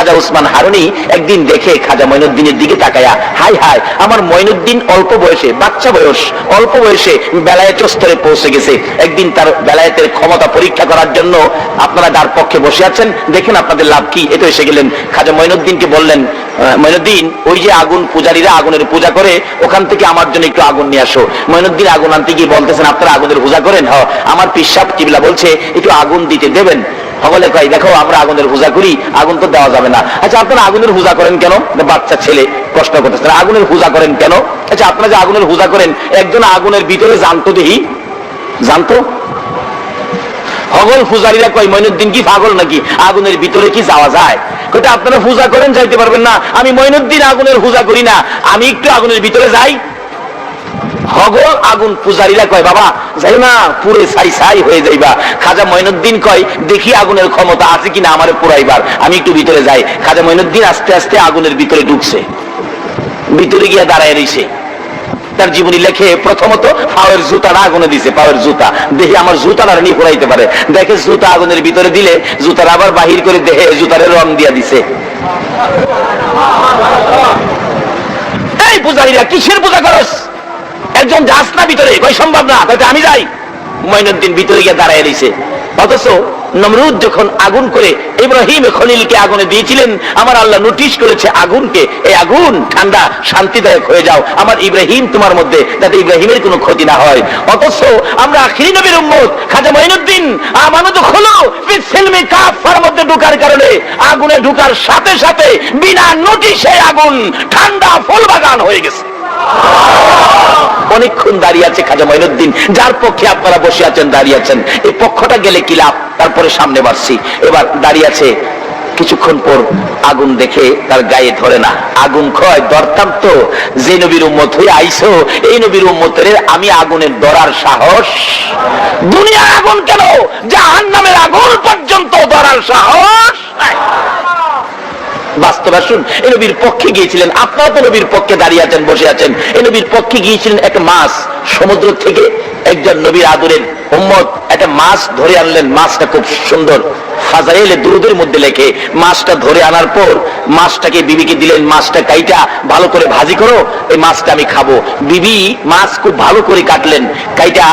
খাজা ওসমান হারুনি একদিন দেখে খাজা মঈনুদ্দিনের দিকে তাকায়া, হাই হাই, আমার মঈনুদ্দিন অল্প বয়সে, বাচ্চা বয়স, অল্প বয়সে বেলায়েত স্তরে পৌঁছে গেছে। একদিন তার বেলায়েতের ক্ষমতা পরীক্ষা করার জন্য আপনারা দ্বার পক্ষে বসে আছেন, দেখেন আপনাদের লাভ কি। এতো এসে গেলেন, খাজা মঈনুদ্দিনকে বললেন, মঈনুদ্দিন, ওই যে আগুন পূজারীরা আগুনের পূজা করে, ওখান থেকে আমার জন্য একটু আগুন নিয়ে আসো। মঈনুদ্দিন আগুন আনতে গিয়ে বলতেছেন, আপনারা আগুনের পূজা করেন? হ্যাঁ, আমার পীর সাহেব কিবলা বলছে একটু আগুন দিতে দেবেন। সকলে কয়, দেখো আমরা আগুনের পূজা করি, আগুন তো দেওয়া যাবে না। আচ্ছা, আপনারা আগুনের পূজা করেন কেন? বাচ্চা ছেলে প্রশ্ন করতেছেন, আগুনের পূজা করেন কেন? আচ্ছা, আপনারা যে আগুনের পূজা করেন, একজন আগুনের ভিতরে জানতো, দেখি জানতো? হগল পূজারীরা কয়, মঈনুদ্দিন কি পাগল নাকি, আগুনের ভিতরে কি যাওয়া যায়? কইতে, আপনারা পূজা করেন, যাইতে পারবেন না। আমি মঈনুদ্দিন আগুনের পূজা করি না, আমি একটু আগুনের ভিতরে যাই। হগল আগুন পূজারীরা কয়, বাবা যাই না, পুরে ছাই ছাই হয়ে যাইবা। খাজা মঈনুদ্দিন কয়, দেখি আগুনের ক্ষমতা আছে কিনা আমারে পুরাইবার, আমি একটু ভিতরে যাই। খাজা মঈনুদ্দিন আস্তে আস্তে আগুনের ভিতরে ঢুকছে, ভিতরে গিয়ে দাঁড়ায় রইছে। তার জীবনী লেখে, প্রথমত পাওয়ের জুতাটা আগুনে দিছে, পাওয়ের জুতা, দেখি আমার জুতাটা নিয়ে পুরাইতে পারে। দেখে জুতা আগুনের ভিতরে দিলে জুতার আবার বাহির করে দেখে জুতারে রং দিয়া দিছে। এই পূজারীরা কিসের পূজা করস? একজন যাস না ভিতরে, কই সম্ভব না। আমি যাই। মঈনুদ্দিন ভিতরে গিয়ে দাঁড়ায় রইছে। অথচ নমরুদ যখন আগুন করে ইব্রাহিম খলিলকে আগুনে দিয়েছিলেন, আমার আল্লাহ নোটিশ করেছে আগুনকে, এই আগুন ঠান্ডা শান্তিদায়ক হয়ে যাও, আমার ইব্রাহিম তোমার মধ্যে, যাতে ইব্রাহিমের কোনো ক্ষতি না হয়। অথচ আমরা আখিরি নবীর উম্মত, খাজা মঈনুদ্দিন আমানত হলো ফিসিলমি কাফার মধ্যে ঢোকার কারণে আগুনে ঢোকার সাথে সাথে বিনা নোটিশে আগুন ঠান্ডা ফুল বাগান হয়ে গেছে। অনেকক্ষণ দাঁড়িয়ে আছে খাজা মঈনুদ্দিন, যার পক্ষে আপনারা বসে আছেন, দাঁড়িয়ে আছেন। এই পক্ষটা গেলে কি লাভ? তারপরে সামনে বাড়ছি, এবার দাঁড়িয়ে আছে। কিছুক্ষণ পর আগুন দেখে তার গায়ে ধরে না। আগুন কয়, ধরতাম তো, যে নবীর উম্মত হয়ে আইছো, এই নবীর উম্মতের আমি আগুনের ধরার সাহস, দুনিয়ার আগুন কেন, জাহান্নামের আগুন পর্যন্ত ধরার সাহস। বাস্তব আসুন, এই নবীর পক্ষে গিয়েছিলেন, আপনারা তো নবীর পক্ষে দাঁড়িয়ে আছেন, বসে আছেন। এই নবীর পক্ষে গিয়েছিলেন, একটা মাছ সমুদ্র থেকে একজন নবীর আদরের উম্মত একটা মাছ ধরে আনলেন। মাছটা খুব সুন্দর, ফাজাইলে দুরুদের মধ্যে লেখে, মাছটা ধরে আনার পর মাছটাকে বিবিকে দিলেন, মাছটা কাইটা ভালো করে ভাজি করো, এই মাছটা আমি খাবো। বিবি মাছ খুব ভালো করে কাটলেন, কাইটা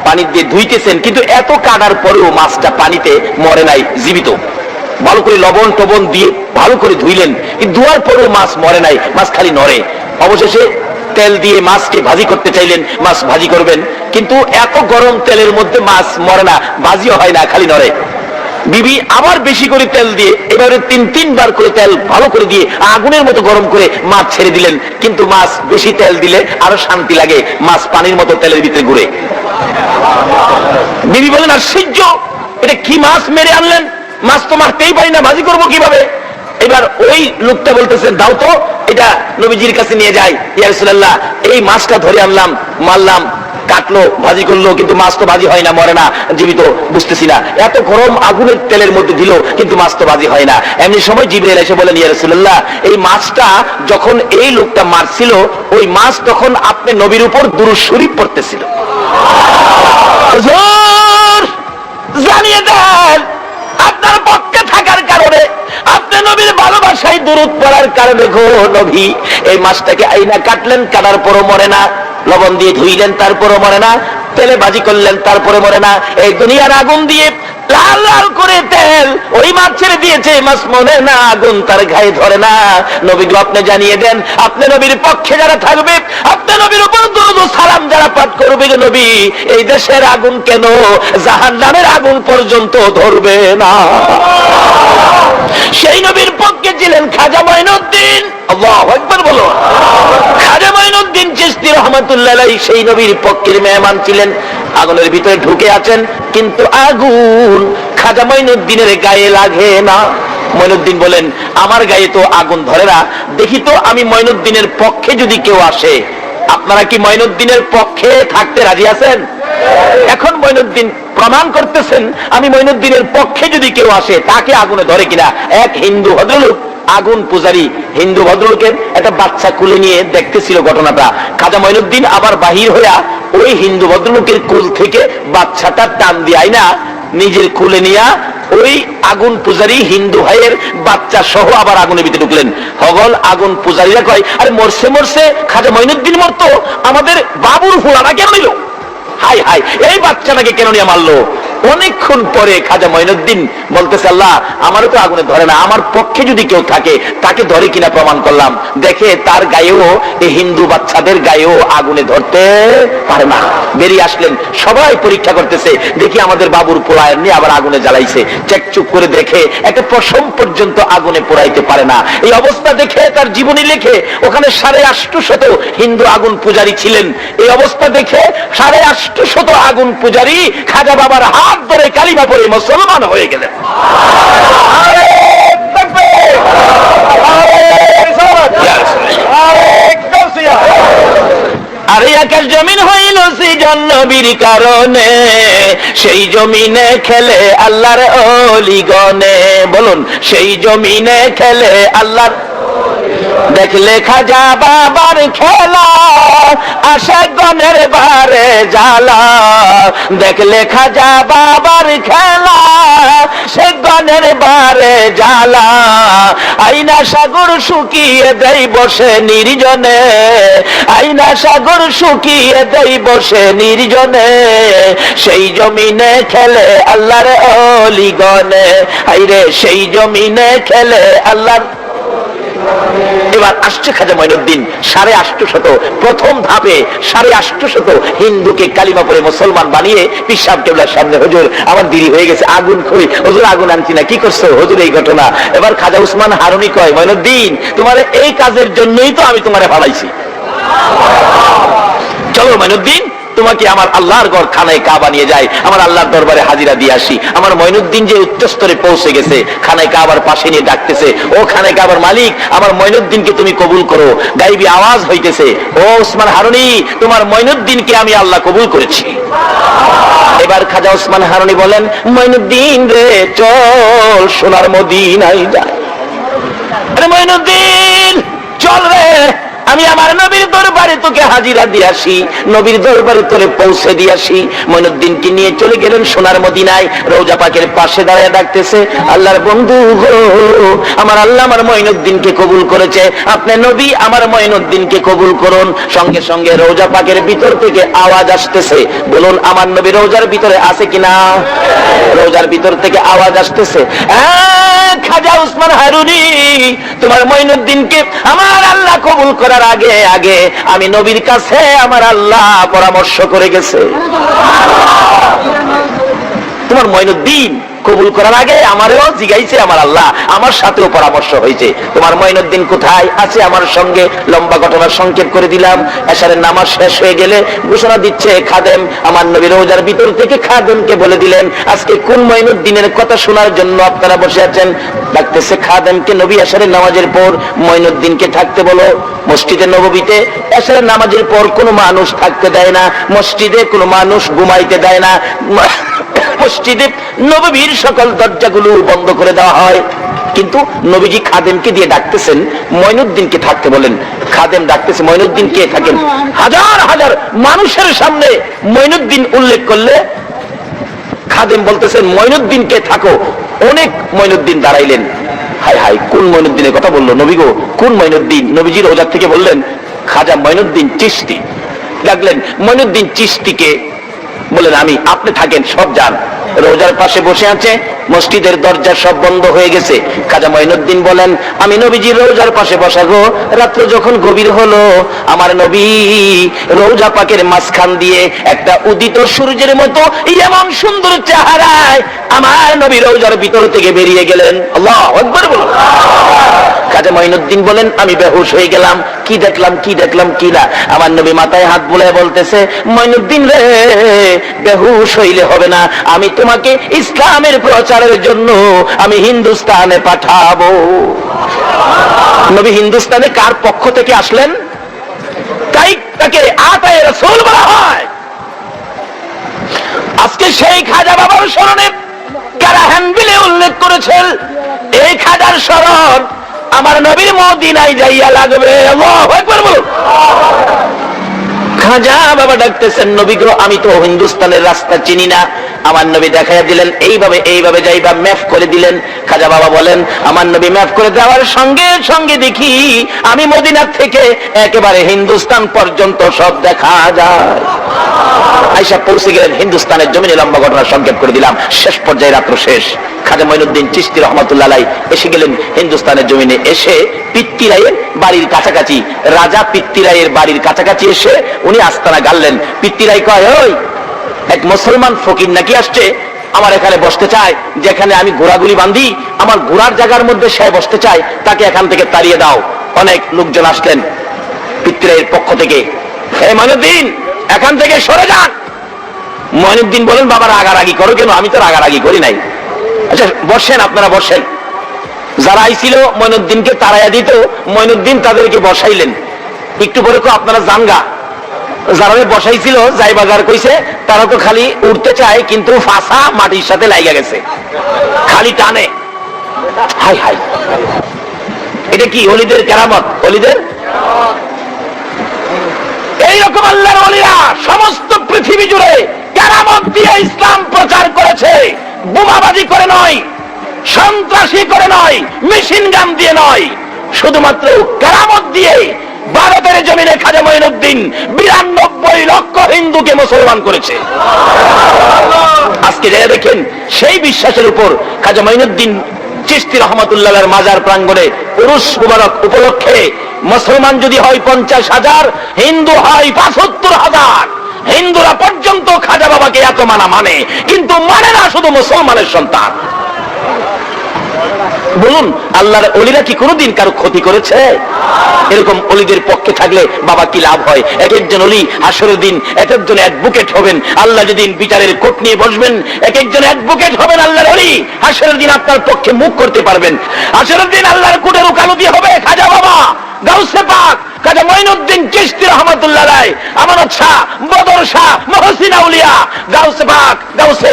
পানি দিয়ে ধুইতেছেন, কিন্তু এত কাটার পরেও মাছটা পানিতে মরে নাই, জীবিত। ভালো করে লবণ টবণ দিয়ে ভালো করে ধুইলেন, কিন্তু ধোয়ার পরেও মাছ মরে নাই, মাছ খালি নড়ে। অবশেষে তেল দিয়ে মাছকে ভাজি করতে চাইলেন, মাছ ভাজি করবেন, কিন্তু এত গরম তেলের মধ্যে মাছ মরে না, ভাজিও হয় না, খালি নড়ে। বিবি আবার বেশি করে তেল দিয়ে, এবারে তিনবার করে তেল ভালো করে দিয়ে আগুনের মতো গরম করে মাছ ছেড়ে দিলেন, কিন্তু মাছ বেশি তেল দিলে আরো শান্তি লাগে, মাছ পানির মতো তেলের ভিতরে ঘুরে। বিবি বলেন, আশ্চর্য, এটা কি মাছ মেরে আনলেন, মাছ তো মারতেই পারি না, ভাজি করবো কিভাবে? এবার ওই লোকটা বলতেছে, দাও তো, এটা নবীজির কাছে নিয়ে যাই। ইয়া রাসূলুল্লাহ, এই মাছটা ধরে আনলাম, মারলাম, কাটলো, ভাজি করলো, কিন্তু মাছ তো ভাজি হয় না, মরে না, জীবিত, বুঝতেছি না। এত গরম আগুনের তেলের মধ্যে দিল, কিন্তু মাছ তো ভাজি হয় না। এমনি সময় জিবরাইল এসে বলেন, ইয়া রাসূলুল্লাহ, এই মাছটা যখন এই লোকটা মারছিল, ওই মাছ তখন আপনি নবীর উপর দুরূদ শরীফ পড়তেছিল। হুজুর, জানিয়ে দেন, আপনার পক্ষে থাকার কারণে, আপনি নবীর ভালোবাসায় দুরূদ পড়ার কারণে গো নবী এই মাছটাকে আইনা কাটলেন, কাটার পরও মরে না, লবণ দিয়ে ধুইলেন, তারপরও মরে না, তেলে ভাজি করলেন, তারপরে মরে না। এই দুনিয়ার আগুন দিয়ে লাল লাল করে তেল ওই মাছ ছেড়ে দিয়েছে, মাছ মরে না, আগুন তার গায়ে ধরে না। নবী গো, আপনি জানিয়ে দেন, আপনি নবীর পক্ষে যারা থাকবে, আপনি নবীর উপর দুরূদ ও সালাম যারা পাঠ করবে, নবী এই দেশের আগুন কেন, জাহান্নামের আগুন পর্যন্ত ধরবে না। সেই নবীর পক্ষে ছিলেন খাজা মঈনুদ্দিন। আল্লাহু আকবার বলো। খাজা মঈনুদ্দিন চিশতি রাহমাতুল্লাহ আলাইহি সেই নবীর পক্ষের মেহমান ছিলেন, আগুনের ভিতরে ঢুকে আছেন, কিন্তু আগুন খাজা মঈনুদ্দিনের গায়ে লাগে না। মঈনুদ্দিন বলেন, আমার গায়ে তো আগুন ধরে না, দেখি তো আমি মঈনুদ্দিনের পক্ষে যদি কেউ আসে। আপনারা কি মঈনুদ্দিনের পক্ষে থাকতে রাজি আছেন? এখন মঈনুদ্দিন প্রমাণ করতেছেন, আমি মঈনুদ্দিনের পক্ষে যদি কেউ আসে, তাকে আগুনে ধরে কিনা। এক হিন্দু ভদ্রলোক, আগুন পূজারী হিন্দু ভদ্রলোকের একটা বাচ্চা কুলে নিয়ে দেখতেছিল ঘটনাটা। খাজা মঈনুদ্দিন আবার বাহির হইয়া ওই হিন্দু ভদ্রলোকের কুল থেকে বাচ্চাটা টান দিয়ে আইনা নিজের কুলে নিয়া ওই আগুন পূজারী হিন্দু ভাইয়ের বাচ্চা সহ আবার আগুনের ভিতরে ঢুকলেন। হগল আগুন পূজারীরা কয়, আরে মরছে মরছে খাজা মঈনুদ্দিন মরতো, আমাদের বাবুর ফুলারা কেন নিল? হাই হাই, এই বাচ্চাটাকে কেন নিয়ে মারলো? অনেকক্ষণ পরে খাজা মঈনুদ্দিন বলতেছে, আল্লাহ আমারও তো আগুনে ধরে না, আমার পক্ষে যদি কেউ থাকে তাকে ধরে কিনা প্রমাণ করলাম। দেখে তার গায়েও, এই হিন্দু বাচ্চাদের গায়েও আগুনে ধরতে পারে না। বেরিয়ে আসলেন, সবাই পরীক্ষা করতেছে, দেখি আমাদের বাবুর পোড়ায় নিয়ে আবার আগুনে জ্বালাইছে। চেকচুক করে দেখে একটা পশম পর্যন্ত আগুনে পোড়াইতে পারে না। এই অবস্থা দেখে তার জীবনী লেখে, ওখানে 850 হিন্দু আগুন পূজারী ছিলেন। এই অবস্থা দেখে 850 আগুন পূজারী খাজা বাবার হাত ধরে কালিমা পড়ে মুসলমান হয়ে গেলেন। আরে আকাশ জমিন হইল সৃজন নবীর কারণে, সেই জমিনে খেলে আল্লাহর ওলিগণে। বলুন, সেই জমিনে খেলে আল্লাহর। দেখলে খাজা বাবার খেলা, আশাগণের বারে জ্বালা। দেখলে খাজা বাবার খেলা, সে গণের বারে জ্বালা। আইনা সাগর শুকিয়ে দেই বসে নির্জনে, আইনা সাগর শুকিয়ে দেই বসে নির্জনে। সেই জমিনে খেলে আল্লাহর ওলিগণে, আইরে সেই জমিনে খেলে আল্লাহর। এবার আসছে খাজা মঈনুদ্দিন 850, প্রথম ধাপে 850 হিন্দুকে কালিমা পড়ে মুসলমান বানিয়ে পীর সাহেব কেবলার সামনে, হুজুর আমার দেরি হয়ে গেছে, আগুন খই। হুজুর আগুন আনছি না, কি করছো হুজুর? এই ঘটনা। এবার খাজা উসমান হারুনি কয়, মঈনুদ্দিন তোমার এই কাজের জন্যই তো আমি তোমারে পালাইছি। চলো মঈনুদ্দিন, তোমাকে আমার আল্লাহর ঘর খানায় কাবা নিয়ে যায়, আমার আল্লাহর দরবারে হাজিরা দিয়ে আসি। আমার মঈনুদ্দিন যে উচ্চ স্তরে পৌঁছে গেছে, খানায় কাবার পাশে নিয়ে ডাকতেছে, ও খানায় কাবার মালিক, আমার মঈনুদ্দিনকে তুমি কবুল করো। গাইবি আওয়াজ হইতেছে, ও উসমান হারুনি, তোমার মঈনুদ্দিনকে আমি আল্লাহ কবুল করেছি। এবার খাজা উসমান হারুনি বলেন, মঈনুদ্দিন রে চল সোনার মদিনায় যা। আরে মঈনুদ্দিন চল রে, আমি আমার নবীর দরবারে তোকে হাজিরা দিয়ে আসি, নবীর দরবারে তোরে পৌঁছে দিয়ে আসি। মঈনুদ্দিনকে নিয়ে চলে গেলেন সোনার মদিনায়। রওজা পাকের পাশে দাঁড়িয়ে ডাকতেছে, আল্লাহর বন্ধু গো, আমার আল্লাহ আমার মঈনুদ্দিনকে কবুল করেছে, আপনি নবী আমার মঈনুদ্দিনকে কবুল করুন। সঙ্গে সঙ্গে রওজা পাকের ভিতর থেকে আওয়াজ আসতেছে, বলুন আমার নবী রওজার ভিতরে আছে কিনা? রওজার ভিতর থেকে আওয়াজ আসতেছে, খাজা উসমান হারুনি, তোমার মঈনুদ্দিনকে আমার আল্লাহ কবুল করার আগে আগে আমি নবীর কাছে আমার আল্লাহ পরামর্শ করে গেছে। তোমার মঈনুদ্দিন কবুল করার আগে আমারও জিগাইছে আমার আল্লাহ, আমার সাথেও পরামর্শ হয়েছে। তোমার মঈনুদ্দিন কোথায় আছে আমার সঙ্গে? লম্বা ঘটনা সংক্ষেপ করে দিলাম। এশারের নামাজ শেষ হয়ে গেলে ঘোষণা দিচ্ছে খাদেম, আমার নবী রওজার ভিতর থেকে খাদেমকে বলে দিলেন, আজকে কোন মঈনুদ্দিনের কথা শোনার জন্য আপনারা বসে আছেন? ডাকতেছে খাদেমকে, নবী এশারের নামাজের পর মঈনুদ্দিনকে থাকতে বলো। মসজিদে নববীতে এশারের নামাজের পর কোনো মানুষ থাকতে দেয় না, মসজিদে কোনো মানুষ ঘুমাইতে দেয় না, মসজিদে নববীর সকল দরজাগুলো বন্ধ করে দেওয়া হয়। কিন্তু নবীজি খাদেমকে দিয়ে ডাকতেছেন, মঈনুদ্দিনকে থাকতে বলেন। খাদেম ডাকতেছে, মঈনুদ্দিন কে থাকেন? হাজার হাজার মানুষের সামনে মঈনুদ্দিন উল্লেখ করলে খাদেম বলতেছেন, মঈনুদ্দিনকে থাকো। অনেক মঈনুদ্দিন দাঁড়াইলেন। হাই হাই, কোন মঈনুদ্দিনের কথা বললো নবী গো? কোন মঈনুদ্দিন? নবীজির রওজা থেকে বললেন, খাজা মঈনুদ্দিন চিশতি। ডাকলেন মঈনুদ্দিন চিশতিকে, বলেন আমি, আপনি থাকেন, সব যান। রোজার পাশে বসে আছে, মসজিদের দরজা সব বন্ধ হয়ে গেছে। খাজা মঈনুদ্দিন বলেন, আমি নবীজির রোজার পাশে বসা গো। রাত্র যখন গভীর হলো, আমার নবী রোজা পাকের মাঝখান দিয়ে একটা উদিত সূর্যের মতো এমন সুন্দর চেহারায় আমার নবী রোজার ভিতর থেকে বেরিয়ে গেলেন। আল্লাহু আকবার বলুন। খাজা মঈনুদ্দিন বলেন, আমি বেহুশ হয়ে গেলাম, কি দেখলাম কি দেখলাম কি না। আমার নবী মাথায় হাত বুলায় বলতেছে, মঈনুদ্দিন রে, বেহুশ হইলে হবে না, আমি তোমাকে ইসলামের প্রচারের জন্য আমি হিন্দুস্তানে পাঠাবো। নবী হিন্দুস্তানে কার পক্ষ থেকে আসলেন? তাই তাকে আতায়ে রাসূল বলা হয়। আজকে সেই খাজা বাবার স্মরণে কারা হ্যান্ডবিলে উল্লেখ করেছেন, এই খাজার স্মরণ আমার নবীর মদিনায় যাইয়া লাগবে। আল্লাহু আকবার বলুন। খাজা বাবা ডাকতেছেন, নবী গো, আমি তো হিন্দুস্তানের রাস্তা চিনি না, আমার নবী দেখাইয়া দিলেন, এইভাবে এইভাবে যাইবা, ম্যাপ করে দিলেন। খাজা বাবা বলেন, আমার নবী ম্যাপ করে দেওয়ার সঙ্গে সঙ্গে দেখি আমি মদিনার থেকে একেবারে হিন্দুস্তান পর্যন্ত সব দেখা যায়। আয়েশা পৌঁছে গেলেন হিন্দুস্তানের জমিনে। লম্বা ঘটনা সংক্ষেপ করে দিলাম, শেষ পর্যায়ে রাত্র শেষ। খাজা মঈনুদ্দিন চিশতি রহমাতুল্লাহ আলাইহি এসে গেলেন হিন্দুস্তানের জমিনে। এসে পিত্তিরাইয়ের বাড়ির কাছাকাছি, রাজা পিত্তিরাইয়ের বাড়ির কাছাকাছি এসে উনি আস্তানা গাড়লেন। পিত্তিরাই কয়, ওই এক মুসলমান ফকির নাকি আসছে, আমার এখানে বসতে চায়, যেখানে আমি ঘোড়াগুলি বাঁধি আমার ঘোড়ার জায়গার মধ্যে সে বসতে চায়, তাকে এখান থেকে তাড়িয়ে দাও। অনেক লোকজন আসলেন পিত্তিরাইয়ের পক্ষ থেকে, হে মঈনুদ্দিন এখান থেকে সরে যান। মঈনুদ্দিন বলেন, বাবা রাগারাগি করো কেন? আমি তো রাগারাগি করি নাই। আচ্ছা বসেন, আপনারা বসেন। যারা আইছিল মঈনুদ্দিনকে তাড়াইয়া দিত, মঈনুদ্দিন তাদেরকে বসাইলেন। একটু পরে তো আপনারা জানগা, যারা বসাইছিল যাই বাজার কইছে, তারা তো খালি উঠতে চায় কিন্তু ফাঁসা মাটির সাথে লাইগা গেছে, খালি টানে। হাই হাই, এটা কি ওলিদের কেরামত? ওলিদের এইরকম আল্লাহর ওলিরা সমস্ত পৃথিবী জুড়ে কেরামত দিয়ে ইসলাম প্রচার করেছে। বোমাবাজি করে নয়, সন্ত্রাসী করে নয়, মেশিন গান দিয়ে নয়, শুধুমাত্র কেরামত দিয়ে। ভারতের জমিনে খাজা মঈনুদ্দিন 92 লক্ষ হিন্দুকে মুসলমান করেছে। আজকে যারা দেখেন সেই বিশ্বাসের উপর খাজা মঈনুদ্দিন চিশতি রহমাতুল্লাহর মাজার প্রাঙ্গণে উরুস মুবারক উপলক্ষে মুসলমান যদি হয় 50,000, হিন্দু হয় 75,000। হিন্দুরা পর্যন্ত খাজা বাবাকে এত মানে, কিন্তু মানে না শুধু মুসলমানের সন্তান। বলুন, আল্লাহর ওলিরা কি কোনোদিন কারো ক্ষতি করেছে? এরকম ওলিদের পক্ষে থাকলে বাবা কি লাভ হয়? এক একজন ওলি হাসরের দিন এক একজন অ্যাডভোকেট হবেন। আল্লাহ যেদিন বিচারের কোর্ট নিয়ে বসবেন, এক একজন অ্যাডভোকেট হবেন আল্লাহর ওলি। হাসরের দিন আপনার পক্ষে মুখ করতে পারবেন। হাসরের দিন আল্লাহর কোর্টের ওকালতি হবে খাজা বাবা, গাউসে পাক, খাজা মঈনুদ্দিন চিশতি রহমাতুল্লাহ আলাইহি, আমানত শাহ, বদর শাহ, মহসিন আউলিয়া, গাউসে পাক, গাউসে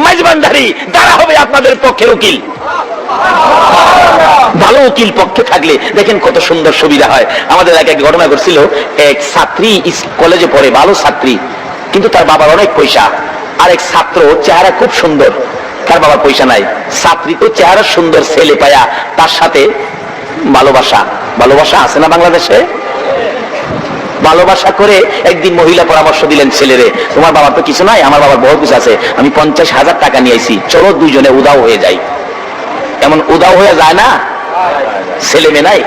মাইজবান্ডারি, তারা হবে আপনাদের পক্ষের উকিল। ভালো উকিল পক্ষে থাকলে দেখেন কত সুন্দর সুবিধা হয়। আমাদের এক ঘটনা ঘটছিল, এক ছাত্রী কলেজে পড়ে, ভালো ছাত্রী, কিন্তু তার বাবার অনেক পয়সা। আর এক ছাত্র চেহারা খুব সুন্দর, তার বাবার পয়সা নাই। ছাত্রী তো চেহারা সুন্দর, ছেলে পায়া তার সাথে ভালোবাসা। ভালোবাসা আছে না বাংলাদেশে? ভালোবাসা করে একদিন মহিলা পরামর্শ দিলেন ছেলেরে, তোমার বাবার তো কিছু নাই, আমার বাবার বহু কিছু আছে, আমি 50,000 টাকা নিয়ে আইছি, চলো দুইজনে উদাও হয়ে যাই। এমন উদাও হয়ে যায় না, ছেলে মেয়ে নাই।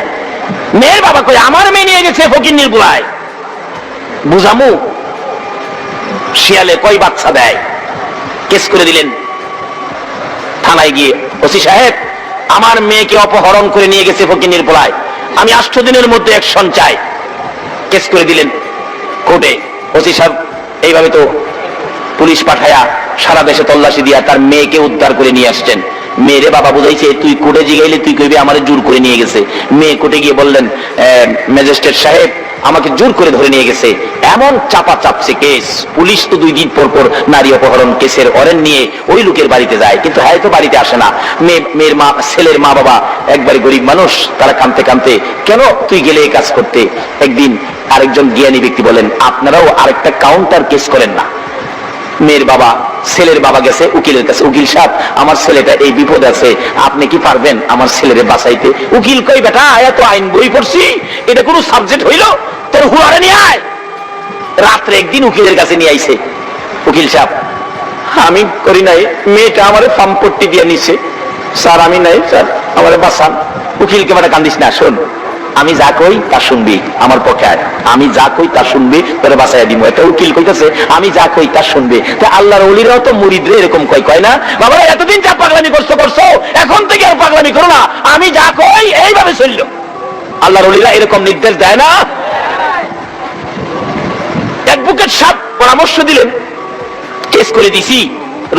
মেয়ের বাবা কই, আমার মেয়ে নিয়ে গেছে ফকিন্নির বুড়ায়, বুঝামু? শিয়ালে কয় বাচ্চা দেয়। কেস করে দিলেন থানায় গিয়ে, ওসি সাহেব আমার মেয়েকে অপহরণ করে নিয়ে গেছে ফকিন্নির বুড়ায়, আমি 8 দিনের মধ্যে অ্যাকশন চাই। কেস করে দিলেন কোর্টে। ওসি সাহেব এইভাবে তো পুলিশ পাঠায়া সারা দেশে তল্লাশি দিয়া তার মেয়েকে উদ্ধার করে নিয়ে আসছেন। মেয়েরে বাবা বুঝাইছে, তুই কোর্টে জিগাইলে তুই কইবি আমারে জোর করে নিয়ে গেছে। মেয়ে কোর্টে গিয়ে বললেন, ম্যাজিস্ট্রেট সাহেব আমাকে জোর করে ধরে নিয়ে গেছে। এমন চাপা চাপছে কেস, পুলিশ তো 2 দিন পর পর নারী অপহরণ কেসের অরেন নিয়ে ওই লোকের বাড়িতে যায়, কিন্তু হ্যাঁ তো বাড়িতে আসে না। মেয়ের মা, ছেলের মা বাবা একবারে গরিব মানুষ, তারা কাঁদতে কাঁদতে, কেন তুই গেলে এই কাজ করতে? একদিন আরেকজন জ্ঞানী ব্যক্তি বলেন, আপনারাও আরেকটা কাউন্টার কেস করেন না। মেয়ের বাবা, ছেলের বাবা গেছে উকিলের কাছে, উকিল সাহেব আমার ছেলেটা এই বিপদ আছে, আপনি কি পারবেন আমার ছেলেরে বাঁচাইতে? উকিল কই, বেটা আয়া তো আইন বই পড়ছি, এটা কোনো সাবজেক্ট হইল? তোর হুয়ারে নিয়ে আয়। রাত্রে একদিন উকিলের কাছে নিয়ে আইছে। উকিল সাহেব, আমি করি নাই, মেয়েটা আমার সম্পত্তি দিয়ে নিছে স্যার, আমি নাই স্যার, আমার বাঁচান। উকিলকে বেটা কান্দিস না, শোন আমি যা কই তা শুনবি, আমার পক্ষে আয়, আমি যা কই তা শুনবি, তোরে বাঁচাইয়া দিব। একটা উকিল কইতেছে আমি যা কই তা শুনবি। তো আল্লাহর ওলিরাও তো মুরিদরে এরকম কয় না, বাবা এতদিন যা পাগলামি করছো, এখন থেকে আর পাগলামি করো না, আমি যা কই এইভাবে চললো। আল্লাহর ওলিরা এরকম নির্দেশ দেয় না। অ্যাডভোকেট সাহেব পরামর্শ দিলেন, কেস করে দিছি,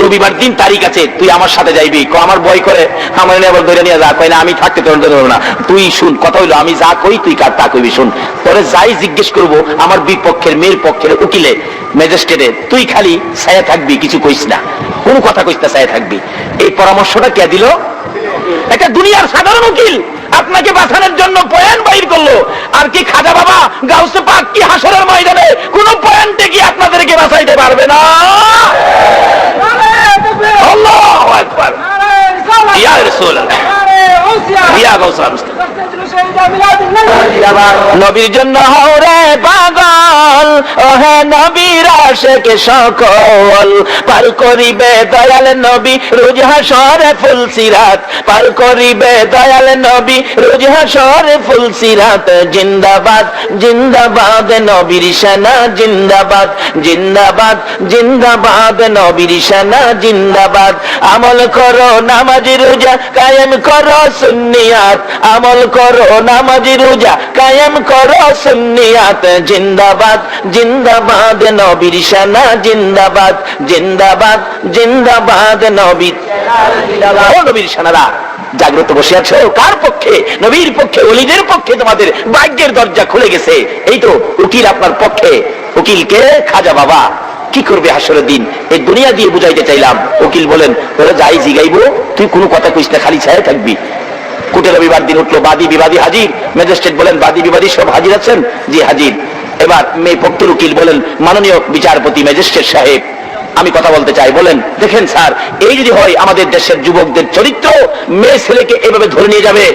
রবিবার দিন তারিখ আছে, তুই আমার সাথে যাইবি। আমার ভয় করে, আমার আবার ধরে নিয়ে যা, কয় না আমি থাকতে তোর ধরবো না, তুই শুন, কথা হইলো আমি যা কই তুই কার তা কইবি, শুন। তোরে যাই জিজ্ঞেস করবো আমার বিপক্ষের, মেয়ের পক্ষের উকিলে, ম্যাজিস্ট্রেটে, তুই খালি ছায়া থাকবি, কিছু কইস না, কোনো কথা কইস না, ছায়া থাকবি। এই পরামর্শটা কে দিল? একটা দুনিয়ার সাধারণ উকিল আপনাকে বাঁচানোর জন্য পয়েন্ট বাইর করলো। আর কি খাজা বাবা, গাউসে পাক কি হাসরের ময়দানে কোন পয়েন্টে কি আপনাদেরকে বাঁচাইতে পারবে না? নবীর জন্য হরে পাগল, ওহে নবীর আশিক সকল, পার করিবে দয়াল নবী রোজ হাসরে ফুল সিরাত, পার করিবে দয়াল নবী রোজ হাসরে ফুল সিরাত। জিন্দাবাদ জিন্দাবাদ নবীর সেনা, জিন্দাবাদ জিন্দাবাদ জিন্দাবাদ নবীর সেনা, জিন্দাবাদ। আমল করো নামাজি রোজা কায়েম করো সুন্নিয়াত, আমল করো নামাজি রোজা কায়েম করো সুন্নিয়াত। জিন্দাবাদ জিন্দাবাদ নবীর সেনা, জিন্দাবাদ জিন্দাবাদ জিন্দাবাদ নবীর। ও নবীর সেনারা জাগ্রত বসে আছো, কার পক্ষে? নবীর পক্ষে, ওলিদের পক্ষে তোমাদের ভাগ্যের দরজা খুলে গেছে। এই তো উকিল আপনার পক্ষে। উকিলকে খাজা বাবা কি করবে হাসরের দিন, এই দুনিয়া দিয়ে বুঝাইতে চাইলাম। উকিল বলেন তোরা যাই জিগাইবো, তুই কোনো কথা কইস না, খালি ছায়া থাকবি। কোর্টে রবিবার দিন উঠলো, বাদী বিবাদী হাজির। ম্যাজিস্ট্রেট বলেন বাদী বিবাদী সব হাজির আছেন? জি হাজির। এবার মেয়ে পক্ষের উকিল বলেন মাননীয় বিচারপতি ম্যাজিস্ট্রেট সাহেব, আমি কথা বলতে চাই। বলেন দেখেন স্যার, এই যদি হয় আমাদের দেশের যুবকদের চরিত্র, মেয়ে ছেলেকে এভাবে ধরে নিয়ে যাবে,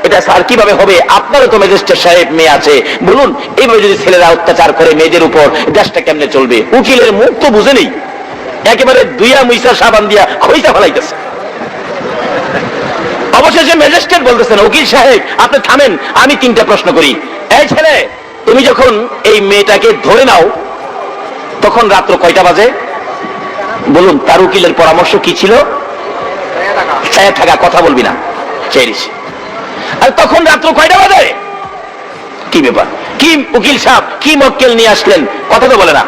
এটা স্যার কিভাবে হবে? আপনারও তো ম্যাজিস্ট্রেট সাহেব মেয়ে আছে, বলুন এইভাবে যদি ছেলেরা অত্যাচার করে মেয়েদের উপর, দেশটা কেমনে চলবে? উকিলের মুখ তো বুঝে নেই, একেবারে দুইয়া মুইসা সাবান দিয়া খইসা ফেলাইতেছে। অবশেষে ম্যাজিস্ট্রেট বলতেছেন উকিল সাহেব আপনি থামেন, আমি তিনটা প্রশ্ন করি। এই ছেলে, তুমি যখন এই মেয়েটাকে ধরে নাও তখন রাত্র কয়টা বাজে? বলুন। তার উকিলের পরামর্শ কি ছিল? ছায়া থাকা, কথা বলবি না, চেরিস। আর তখন রাত্র কয়টা বাজে? কি ব্যাপার, কি উকিল সাহেব কি মক্কেল নিয়ে আসলেন? কথা তো বলে না।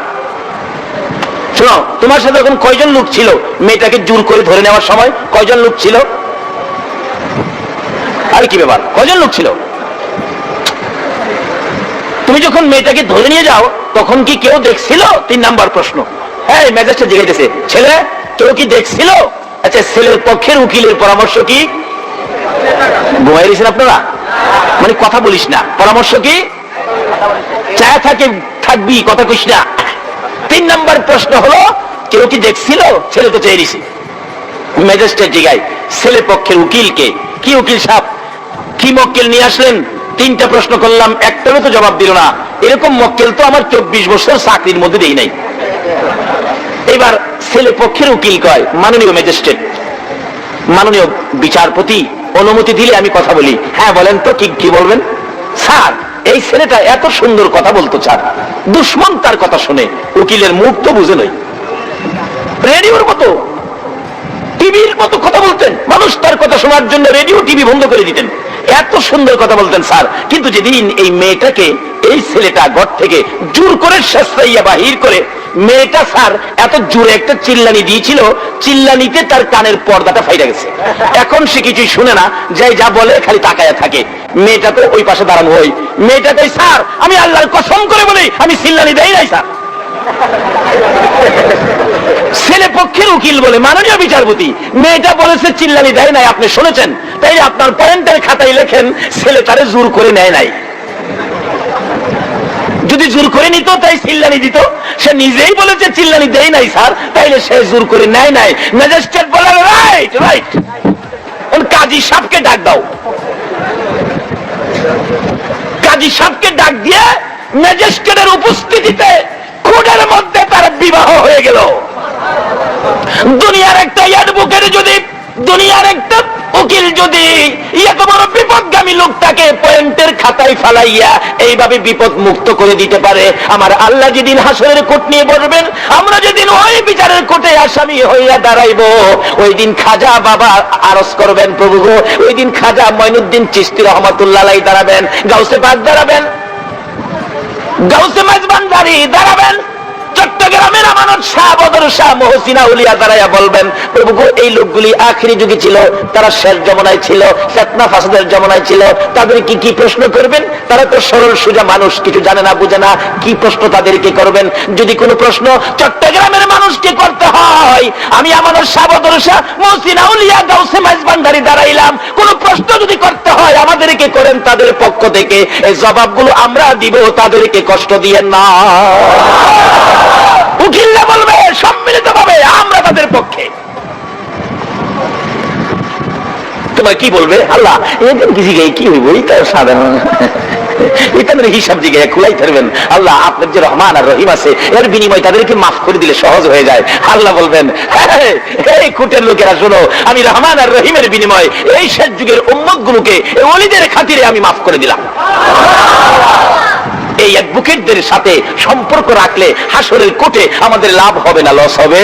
শোনো, তোমার সাথে এখন কয়জন লোক ছিল মেয়েটাকে জোর করে ধরে নেওয়ার সময়? কয়জন লোক ছিল? আর কি ব্যাপার, কয়জন লোক ছিল? তুমি যখন মেয়েটাকে ধরে নিয়ে যাও তখন কি কেউ দেখছিল? 3 নাম্বার প্রশ্ন। হ্যাঁ, ম্যাজিস্ট্রেট জিজ্ঞাসা, ছেলে কেউ কি দেখছিল? আচ্ছা, ছেলের পক্ষের উকিলের পরামর্শ কি? ঘুমাই দিয়েছেন আপনারা, মানে কথা বলিস না। পরামর্শ কি? ছায়া থাকবি, কথা কইস না। 3 নাম্বার প্রশ্ন হলো কেউ কি দেখছিল? ছেলে তো চেয়ে দিছে। ম্যাজিস্ট্রেট জিজ্ঞাসা ছেলে পক্ষের উকিলকে, কি উকিল সাহেব কি মক্কেল নিয়ে আসলেন? 3টা প্রশ্ন করলাম, একটারও তো জবাব দিল না। এরকম মক্কেল তো আমার 24 বছর চাকরির মধ্যে দেই নাই। এবার ছেলে পক্ষের উকিল কয় মাননীয় ম্যাজিস্ট্রেট, মাননীয় বিচারপতি অনুমতি দিলে আমি কথা বলি। হ্যাঁ বলেন তো, কি বলবেন? স্যার, এই ছেলেটা এত সুন্দর কথা বলতো স্যার, দুশ্মন তার কথা শুনে। উকিলের মুখ তো বুঝে নই, রেডিওর মতো টিভির মতো কথা বলতেন, মানুষ তার কথা শোনার জন্য রেডিও টিভি বন্ধ করে দিতেন, এত সুন্দর কথা বলতেন স্যার। কিন্তু যেদিন এই মেয়েটাকে এই ছেলেটা ঘর থেকে জোর করে শাস্তাইয়া বাহির করে, মেয়েটা স্যার এত জোরে একটা চিল্লানি দিয়েছিল, চিল্লানিতে তার কানের পর্দাটা ফাইটা গেছে। এখন সে কিছুই শুনে না, যাই যা বলে খালি তাকায়া থাকে। মেয়েটা তো ওই পাশে দাঁড়ানো হয়, মেয়েটা কই স্যার আমি আল্লাহর কসম করে বলি আমি চিল্লানি দেই নাই স্যার। ছেলে পক্ষের উকিল বলে মাননীয় বিচারপতি মেয়েটা বলেছে চিল্লানি দেয় নাই, আপনি শুনেছেন, তাই আপনার পয়েন্টের খাতায় লেখেন ছেলে তারে জোর করে নেয় নাই। যদি জোর করে নিত তাই চিল্লানি দিত, সে নিজেই বলেছে চিল্লানি দেয় নাই স্যার, তাইলে সে জোর করে নেয় নাই। ম্যাজিস্ট্রেট বলে রাইট রাইট, কাজী সাহেবকে ডাক দাও। কাজী সাহেবকে ডাক দিয়ে ম্যাজিস্ট্রেটের উপস্থিতিতে কোর্টের মধ্যে তার বিবাহ হয়ে গেল। দুনিয়ার একটা অ্যাডভোকেট যদি, দুনিয়ার একটা উকিল যদি এত বড় বিপদগামী লোকটাকে পয়েন্টের খাতায় ফালাইয়া এইভাবে বিপদ মুক্ত করে দিতে পারে, আমার আল্লাহ যেদিন হাসরের কোর্ট নিয়ে বসবেন, আমরা যেদিন ওই বিচারের কোর্টে আসামি হইয়া দাঁড়াইব, ওই দিন খাজা বাবা আরজ করবেন প্রভু গো, ওই দিন খাজা মঈনুদ্দিন চিশতি রহমাতুল্লাহ আলাইহি দাঁড়াবেন, গাউসে পাক দাঁড়াবেন, গাউসে মাঝবান্ডারি দাঁড়াবেন, চট্টগ্রামের আমানত শাহ বদর শাহ মহসিনা উলিয়া দাঁড়াইয়া বলবেন প্রভু গো এই লোকগুলি আখিরি যুগে ছিল, তারা শেষ জমানায় ছিল, ফিতনা ফাসাদের জমানায় ছিল, তাদের কি প্রশ্ন করবেন? তারা তো সরল সোজা মানুষ, কিছু জানে না বুঝে না, কি প্রশ্ন তাদেরকে করবেন? যদি কোনো প্রশ্ন চট্টগ্রামের মানুষকে করতে হয়, আমি আমানত শাহ বদর শাহ মহসিনা উলিয়া গাউসে মাঝবান্ডারি দাঁড়াইলাম, কোন প্রশ্ন যদি করতে হয় আমাদেরকে করেন তাদের পক্ষ থেকে, এই জবাবগুলো আমরা দিব, তাদেরকে কষ্ট দিয়েন না। উকিলরা বলবে সম্মিলিত ভাবে আমরা তাদের পক্ষে। তো তোমার কি বলবে? আল্লাহ কিছু কি হইব, এটা সাধারণ এখানের হিসাব জিজ্ঞাসা খুলাই থাকবেন। আল্লাহ আপনার যে রহমান আর রহিম আছে এর বিনিময় তাদেরকে মাফ করে দিলে সহজ হয়ে যায়। আল্লাহ বলবেন, এই কুটের লোকেরা শোনো, আমি রহমান আর রহিমের বিনিময় এই শেষ যুগের উম্মত গুলোকে ওলিদের খাতিরে আমি মাফ করে দিলাম। এই অ্যাডভোকেটদের সাথে সম্পর্ক রাখলে হাসরের কোর্টে আমাদের লাভ হবে না, লস হবে।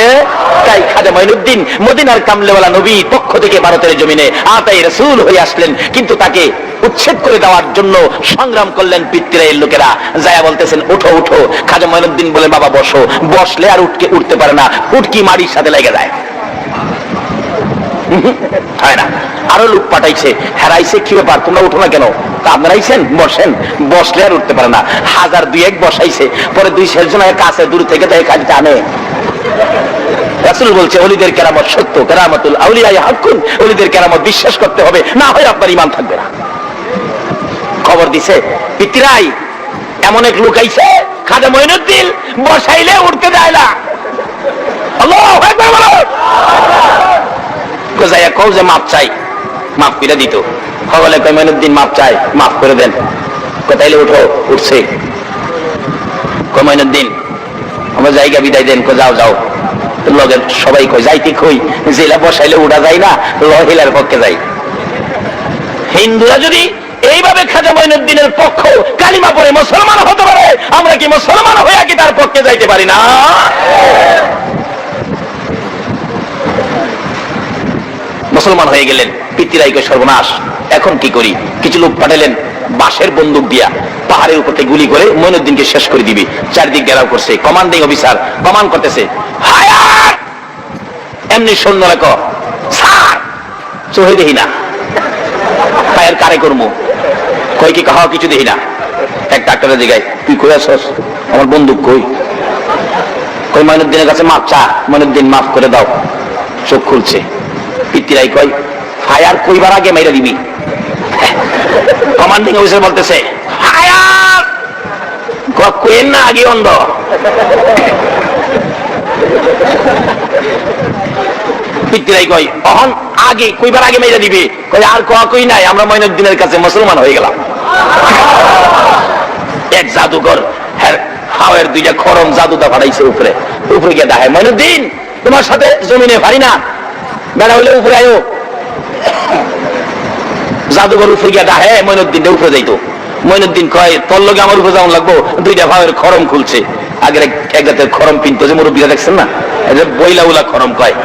তাই খাজা মঈনুদ্দিন মদিনার কামলেওয়ালা নবীর পক্ষ থেকে ভারতের জমিনে আতাই রাসূল হয়ে আসলেন, কিন্তু তাকে উচ্ছেদ করে দেওয়ার জন্য সংগ্রাম করলেন পিতৃরায়ের লোকেরা। যায়া বলতেছেন, উঠো উঠো। খাজা মঈনুদ্দিন বলে, বাবা বসো। বসলে আর উঠতে পারে না, উটকি মাটির সাথে লেগে যায়, হয় না। আরো লোক পাঠাইছে, হেরাইছে, কি ব্যাপার তোমরা উঠো না কেন? আপনারা আইছেন, বসেন। বসলে আর উঠতে পারে না, হাজার দুই এক বসাইছে। পরে দুই শেষ জনের কাছে দূর থেকে দেয় কাজ জানে। রাসূল বলছে, ওলিদের কেরামত সত্য, কেরামতুল আউলিয়া হাক্কুন। ওলিদের কেরামত বিশ্বাস করতে হবে, না হয় আপনার ঈমান থাকবে না। খবর দিছে পিতৃরাই, এমন এক লোক আইছে খাজা মঈনুদ্দিন বসাইলে উঠতে দেয় না। আল্লাহু আকবার বলো। যাইয়া কও যে মাপ চাই, মাফ করে দিত। হলে কয় মঈনুদ্দিন মাপ চাই, মাফ করে দেন। কোথাইলে উঠো, উঠছে। কয় মঈনুদ্দিন আমার জায়গা বিদায় দেন। যাও যাও। লগের সবাই কয় যাইতে কই, জেলা বসাইলে উঠা যায় না, লহিলার পক্ষে যাই। হিন্দুরা যদি এইভাবে খাজা মঈনুদ্দিনের পক্ষ কালিমা পড়ে মুসলমান হতে পারে, আমরা কি মুসলমান হয়ে কি তার পক্ষে যাইতে পারি না? মুসলমান হয়ে গেলেন, পিতৃরাইকে সর্বনাশ। এখন কি করি? কিছু লোক পাঠালেন বাঁশের বন্দুক দিয়া পাহাড়ের উপরে গুলি করে মঈনুদ্দিনকে শেষ করে দিবি। চারদিক ঘেরাও করছে, কমান্ডিং অফিসার কমান্ড করতেছে, হায়ার। এমনি সৈন্যরা স্যার চোখে দেখি না, ফায়ার কারে করবো? কই কি কাহাও কিছু দেখি না। এক ডাক্তারের দিকে, তুই কই আসস? আমার বন্দুক কই? কই মঈনুদ্দিনের কাছে মাপ চা। মঈনুদ্দিন মাফ করে দাও। চোখ খুলছে। পিতৃরাই কয়, ফায়ার কইবার আগে মেরে দিবি। কমান্ডিং অফিসার বলতেছে, ফায়ার কইেন না, আগে অন্ধ। পিতৃরাই কয়, অহন আগে কইবার আগে মেরে দিবি। কই আর কই নাই, আমরা মঈনুদ্দিনের কাছে মুসলমান হয়ে গেলাম। এক জাদুকর হাওয়ের দুইটা খরম জাদুদা ফাটাইছে উপরে। উপরে গিয়ে দেখে, মঈনুদ্দিন তোমার সাথে জমিনে পারি না, বেড়া হইলে উপরে আয়ো। জাদুঘর উপরে গিয়া ডাহে মঈনুদ্দিন উপরে যাইতো। মঈনুদ্দিন কয়, তোর লগে আমার উপরে যাওয়া লাগবো। দুইটা ভাবের খরম খুলছে। আগের এক জাতের খরম পিনতো, যে মুরব্বীরা দেখছেন না, বইলা উলা খরম কয়।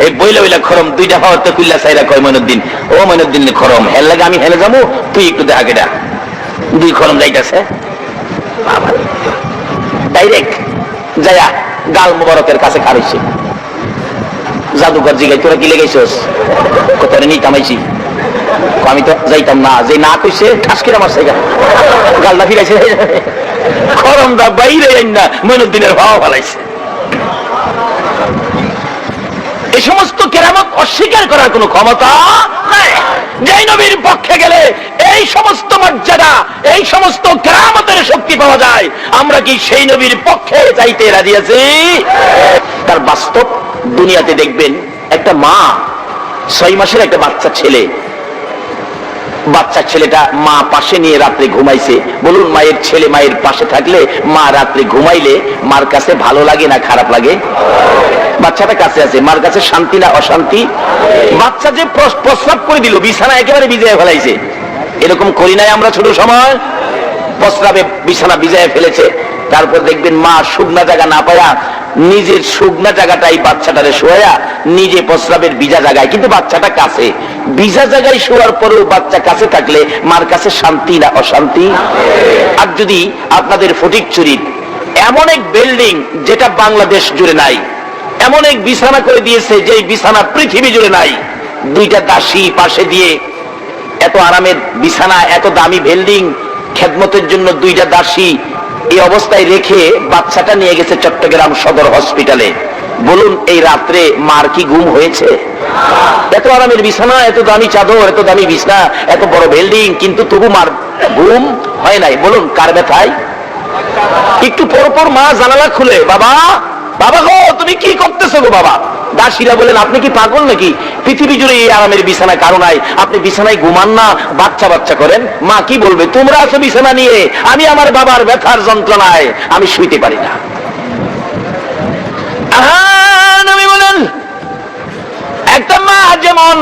এই বইলা উলা খরম দুইটা ভাবের তো কুল্লা চাইরা কয় মঈনুদ্দিন, ও মঈনুদ্দিন খরম হেল লাগে আমি হেলে যাবো, তুই একটু দেখা কেটা। দুই খরম যাইতেছে ডাইরেক্ট যাইয়া গাল মুবারকের কাছে খাড়াইছে। জাদুঘর জিগাই, তোরা কি লেগেছিস? কোথায় নিতামাইছি? আমি তো যাইতাম না। যে না কইছে ঠাসকির আমার সাইগা গালটা ফিরাইছে। খরম দা বাইরে না, মঈনুদ্দিনের ভাও ফেলাইছে। এই সমস্ত কেরামত অস্বীকার করার কোন ক্ষমতা নাই। যেই নবীর পক্ষে গেলে এই সমস্ত মর্যাদা, এই সমস্ত কেরামতের শক্তি পাওয়া যায়। আমরা কি সেই নবীর পক্ষে যাইতে রাজি আছি? তার বাস্তব দুনিয়াতে দেখবেন, একটা মা 6 মাসের একটা বাচ্চা ছেলে, বাচ্চা ছেলেটা মা পাশে নিয়ে রাত্রে ঘুমাইছে। বলুন, মায়ের ছেলে মায়ের পাশে থাকলে, মা রাত্রে ঘুমাইলে মার কাছে ভালো লাগে না খারাপ লাগে? বাচ্চাটা কাছে আছে, মার কাছে শান্তি না অশান্তি? বাচ্চা যে প্রস্রাব করে দিল, বিছানা একেবারে ভিজিয়ে ফেলাইছে। এরকম করি নাই আমরা ছোট সময়? প্রস্রাবে বিছানা ভিজিয়ে ফেলেছে। তারপর দেখবেন মা শুকনা জায়গা না পায়া নিজের শুকনা জায়গাটাই বাচ্চাটারে শোয়া, নিজে প্রস্রাবের ভিজা জায়গায়, কিন্তু বাচ্চাটা কাছে। ভিজা জায়গায় শোয়ার পরেও বাচ্চা কাছে থাকলে মার কাছে শান্তি না অশান্তি? আর যদি আপনাদের ফটিকছড়ির এমন এক বিল্ডিং যেটা বাংলাদেশ জুড়ে নাই, এমন এক বিছানা করে দিয়েছে যে বিছানা পৃথিবী জুড়ে নাই, দুইটা দাসী পাশে দিয়ে এত আরামের বিছানা, এত দামি বিল্ডিং, খেদমতের জন্য দুইটা দাসী এই অবস্থায় রেখে বাচ্চাটা নিয়ে গেছে চট্টগ্রাম সদর হসপিটালে। বলুন, এই রাত্রে মার কি ঘুম হয়েছে? এত আরামের বিছানা, এত দামি চাদর, এত দামি বিছানা, এত বড় বিল্ডিং, কিন্তু তবু মার ঘুম হয় নাই। বলুন, কার ব্যথায়? একটু পরপর মা জানালা খুলে, বাবা বাবা গো তুমি কি করতেছো গো বাবা? দাসীরা বলেন, আপনি কি পাগল নাকি? পৃথিবী জুড়ে এই আরামের বিছানা কারো নাই, আপনি বিছানায় ঘুমান না, বাচ্চা বাচ্চা করেন। মা কি বলবে, তোমরা আছো বিছানা নিয়ে, আমি আমার বাবার ব্যথার যন্ত্রণায় আমি শুইতে পারি না। নবী বলেন, একটা মা যেমন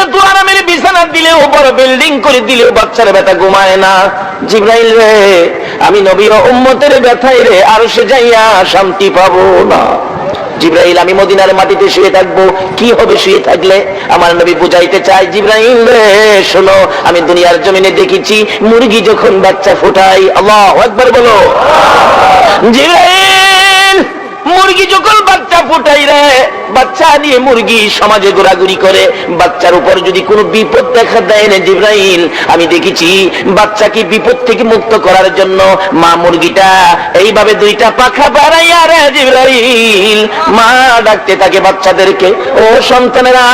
এত আরামের বিছানা দিলেও, বড় বিল্ডিং করে দিলেও বাচ্চার ব্যথা ঘুমায় না। জিবরাইল রে, আমি নবীর উম্মতের ব্যথায় রে আরশে যাইয়া শান্তি পাবো না। জিবরাইল, আমি মদিনার মাটিতে শুয়ে থাকবো, কি হবে শুয়ে থাকলে? আমার নবী বুঝাইতে চায়, জিবরাইল রে শোনো, আমি দুনিয়ার জমিনে দেখেছি মুরগি যখন বাচ্চা ফোটায়, আল্লাহু আকবার বলো, জিবরাইল মুরগি যখন বাচ্চা ফুটাই রে, বাচ্চা নিয়ে মুরগি সমাজে ঘোরাঘুরি করে, বাচ্চার উপর যদি কোনো বিপদ দেখা দেয় না জিবরাইল, আমি দেখেছি বাচ্চাকে বিপদ থেকে মুক্ত করার জন্য মা মুরগিটা এইভাবে দুইটা পাখা বাড়াইয়া রে জিবরাইল মা ডাকতে থাকে বাচ্চাদেরকে, ও সন্তানেরা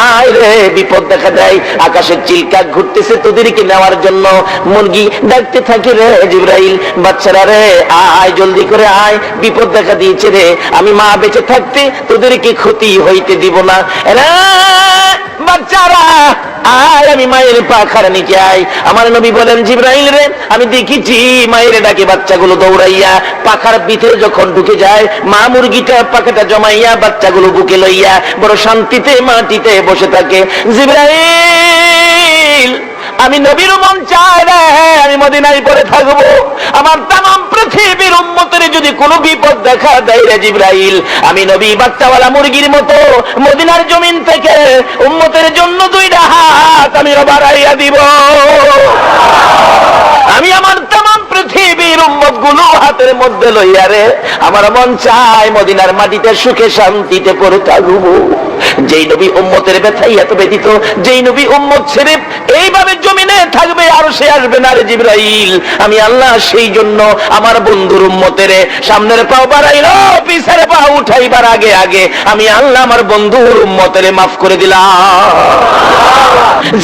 আয় রে, বিপদ দেখা দেয়, আকাশের চিলকা ঘুরতেছে তোদেরকে নেওয়ার জন্য। মুরগি ডাকতে থাকে রে জিবরাইল, বাচ্চারা রে আয়, জলদি করে আয়, বিপদ দেখা দিয়েছে রে, আমি মা বেঁচে থাকতে তোদেরকে ক্ষতি হইতে দিব না। বাচ্চারা আয়, আমি মায়ের পাখার নিচে আয়। আমার নবী বলেন, জিবরাইল রে, আমি দেখেছি মায়ের ডাকে বাচ্চাগুলো দৌড়াইয়া পাখার ভিতরে যখন ঢুকে যায়, মা মুরগিটা পাখাটা জমাইয়া বাচ্চাগুলো বুকে লইয়া বড় শান্তিতে মাটিতে বসে থাকে। জিবরাইল, আমি নবীর মন চায় রে, আমি মদিনায় পড়ে থাকবো, আমার তামাম পৃথিবীর উম্মতের যদি কোনো বিপদ দেখা দেয় রে জিবরাইল, আমি নবী বাচ্চাওয়ালা মুরগির মতো মদিনার জমিন থেকে উম্মতের জন্য দুইটা হাত আমি বাড়াইয়া দিব। আমি আমার তামাম পৃথিবীর উম্মত গুলো হাতের মধ্যে লইয়া রে, আমার মন চায় মদিনার মাটিতে সুখে শান্তিতে পড়ে থাকবো। যেই নবী উম্মতের ব্যথাই এত ব্যতীত, যেই নবী উম্মত ছেড়ে এইভাবে জমিনে থাকবে আর সে আসবে না রে জিবরাইল, আমি আল্লাহ সেই জন্য আমার বন্ধুর উম্মতের সামনের পাও বাড়াইলো, পিছের পা উঠাইবার আগে আগে আমি আল্লাহ আমার বন্ধুর উম্মতের মাফ করে দিলাম।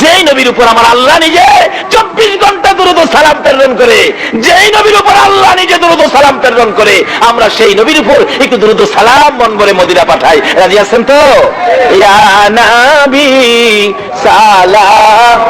যেই নবীর উপর আমার আল্লাহ নিজে 24 ঘন্টা দুরূদ ও সালাম প্রেরণ করে, যেই নবীর উপর আল্লাহ নিজে দুরূদ ও সালাম প্রেরণ করে, আমরা সেই নবীর উপর একটু দুরূদ ও সালাম মন ভরে মদিনা পাঠাই। রাজি আছেন তো? ইয়া নবী সালাম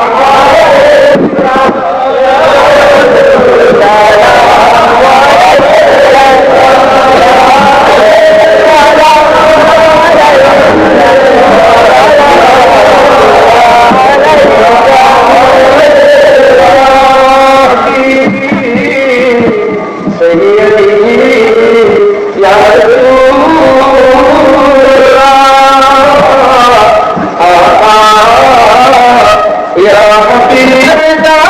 يا حبيب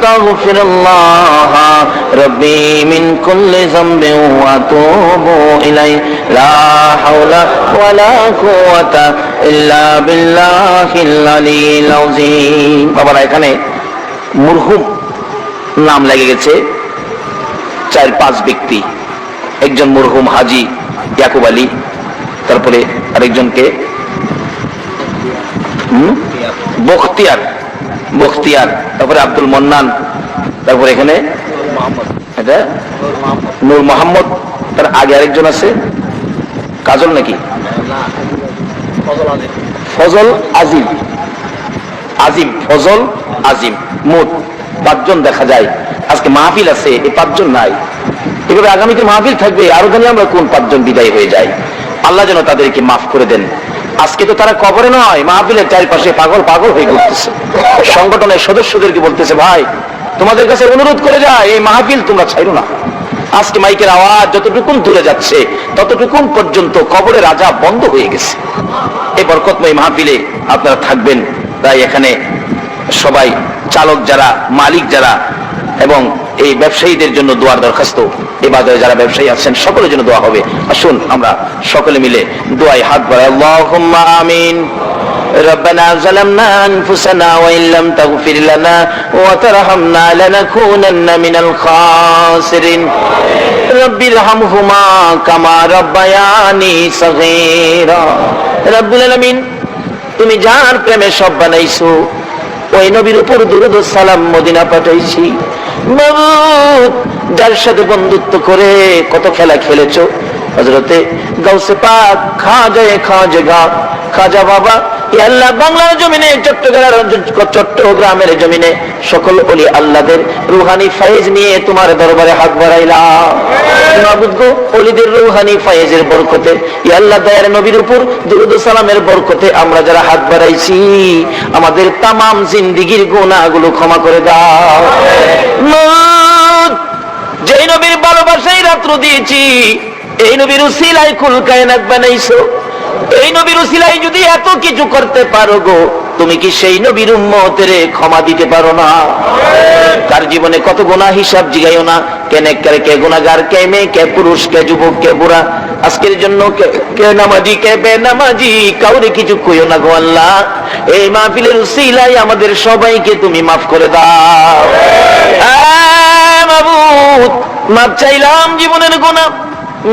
আস্তাগফিরুল্লাহ রাব্বি মিন কুল্লি যামবিন ওয়া আতুবু ইলাইহি লা হাওলা ওয়ালা কুওয়াতা ইল্লা বিল্লাহিল আলিয়্যিল আযীম। বাবারা, এখানে মরহুম নাম লেগে গেছে 4-5 ব্যক্তি। একজন মরহুম হাজী ইয়াকুব আলী, তারপরে আরেকজনকে বখতিয়ার, তারপরে আব্দুল মন্নান, তারপরে এখানে এটা নূর মোহাম্মদ, তার আগে আরেকজন আছে কাজল নাকি ফজল আজিম ফজল আজিম। মোট 5 জন দেখা যায়। আজকে মাহফিল আছে, এই 5 জন নাই। এভাবে আগামীতে মাহফিল থাকবে, আরো জানি আমরা কোন 5 জন বিদায় হয়ে যায়। আল্লাহ যেন তাদেরকে মাফ করে দেন। আজকে তো তারা কবরে নয়, মাহফিলের চারপাশে পাগল হয়ে ঘুরতেছে। সংগঠনের সদস্যদেরকে বলতেছে, ভাই তোমাদের কাছে অনুরোধ করে যায়, এই মাহফিল তোমরা ছাইরো না। আজকে মাইকের আওয়াজ যতটুকুন দূরে যাচ্ছে ততটুকুন পর্যন্ত কবরের আযাব বন্ধ হয়ে গেছে। এই বরকতময় মাহফিলে আপনারা থাকবেন। তাই এখানে সবাই চালক যারা, মালিক যারা এবং এই ব্যবসায়ীদের জন্য দোয়ার দরখাস্ত। এই বাজারে যারা ব্যবসায়ী আছেন সকলের জন্য দোয়া হবে। আসুন আমরা সকলে মিলে দোয়ায় হাত বাড়াই। আল্লাহুম্মা আমিন। ربنا ظلمنا أنفسنا وإن لم تغفر لنا وترحمنا لنكونن من الخاسرين رب ارحمهما كما ربياني صغيرا رب العالمين তুমি যার প্রেমে সব বানাইছো, ওই নবীর উপর দুরূদ ও সালাম মদিনা পাঠাইছি। মাবুদ, যার সাথে বন্ধুত্ব করে কত খেলা খেলেছো, হযরতে গাউসে পাক খাজা বাবা, ইয়া আল্লাহ, বাংলার জমিনে চট্টগ্রামের জমিনে সকল ওলি আল্লাহদের রূহানি ফায়েজ নিয়ে তোমার দরবারে হাত বাড়াইলাম। মাবুদ গো, ওলিদের রূহানি ফায়েজের বরকতে, ইয়া আল্লাহ, দয়ার নবীর উপর দুরূদ ও সালামের বরকতে আমরা যারা হাত বাড়াইছি, আমাদের তামাম জিন্দেগীর গুনাহগুলো ক্ষমা করে দাও। যেই নবীর ভালোবাসায় রাত্র দিয়েছি, এই নবীর উসিলায় কুল কায়নাত বানাইছো। এই নবীর উসিলায় যদি এত কিছু করতে পারো গো, তুমি কি সেই নবীর উম্মতের ক্ষমা দিতে পারো না? তার জীবনে কত গুনাহ হিসাব জিগাইও না। কে গুনাহগার, কে মেয়ে, কে পুরুষ, কে যুবক, কে বুড়া, আজকের জন্য কে নামাজি, কে বেনামাজি, কাউরে কিছু কইও না গো আল্লাহ। এই মাহফিলের উসিলায় আমাদের সবাইকে তুমি মাফ করে দাও। মাবুদ, মাপ চাইলাম জীবনের গুনাহ,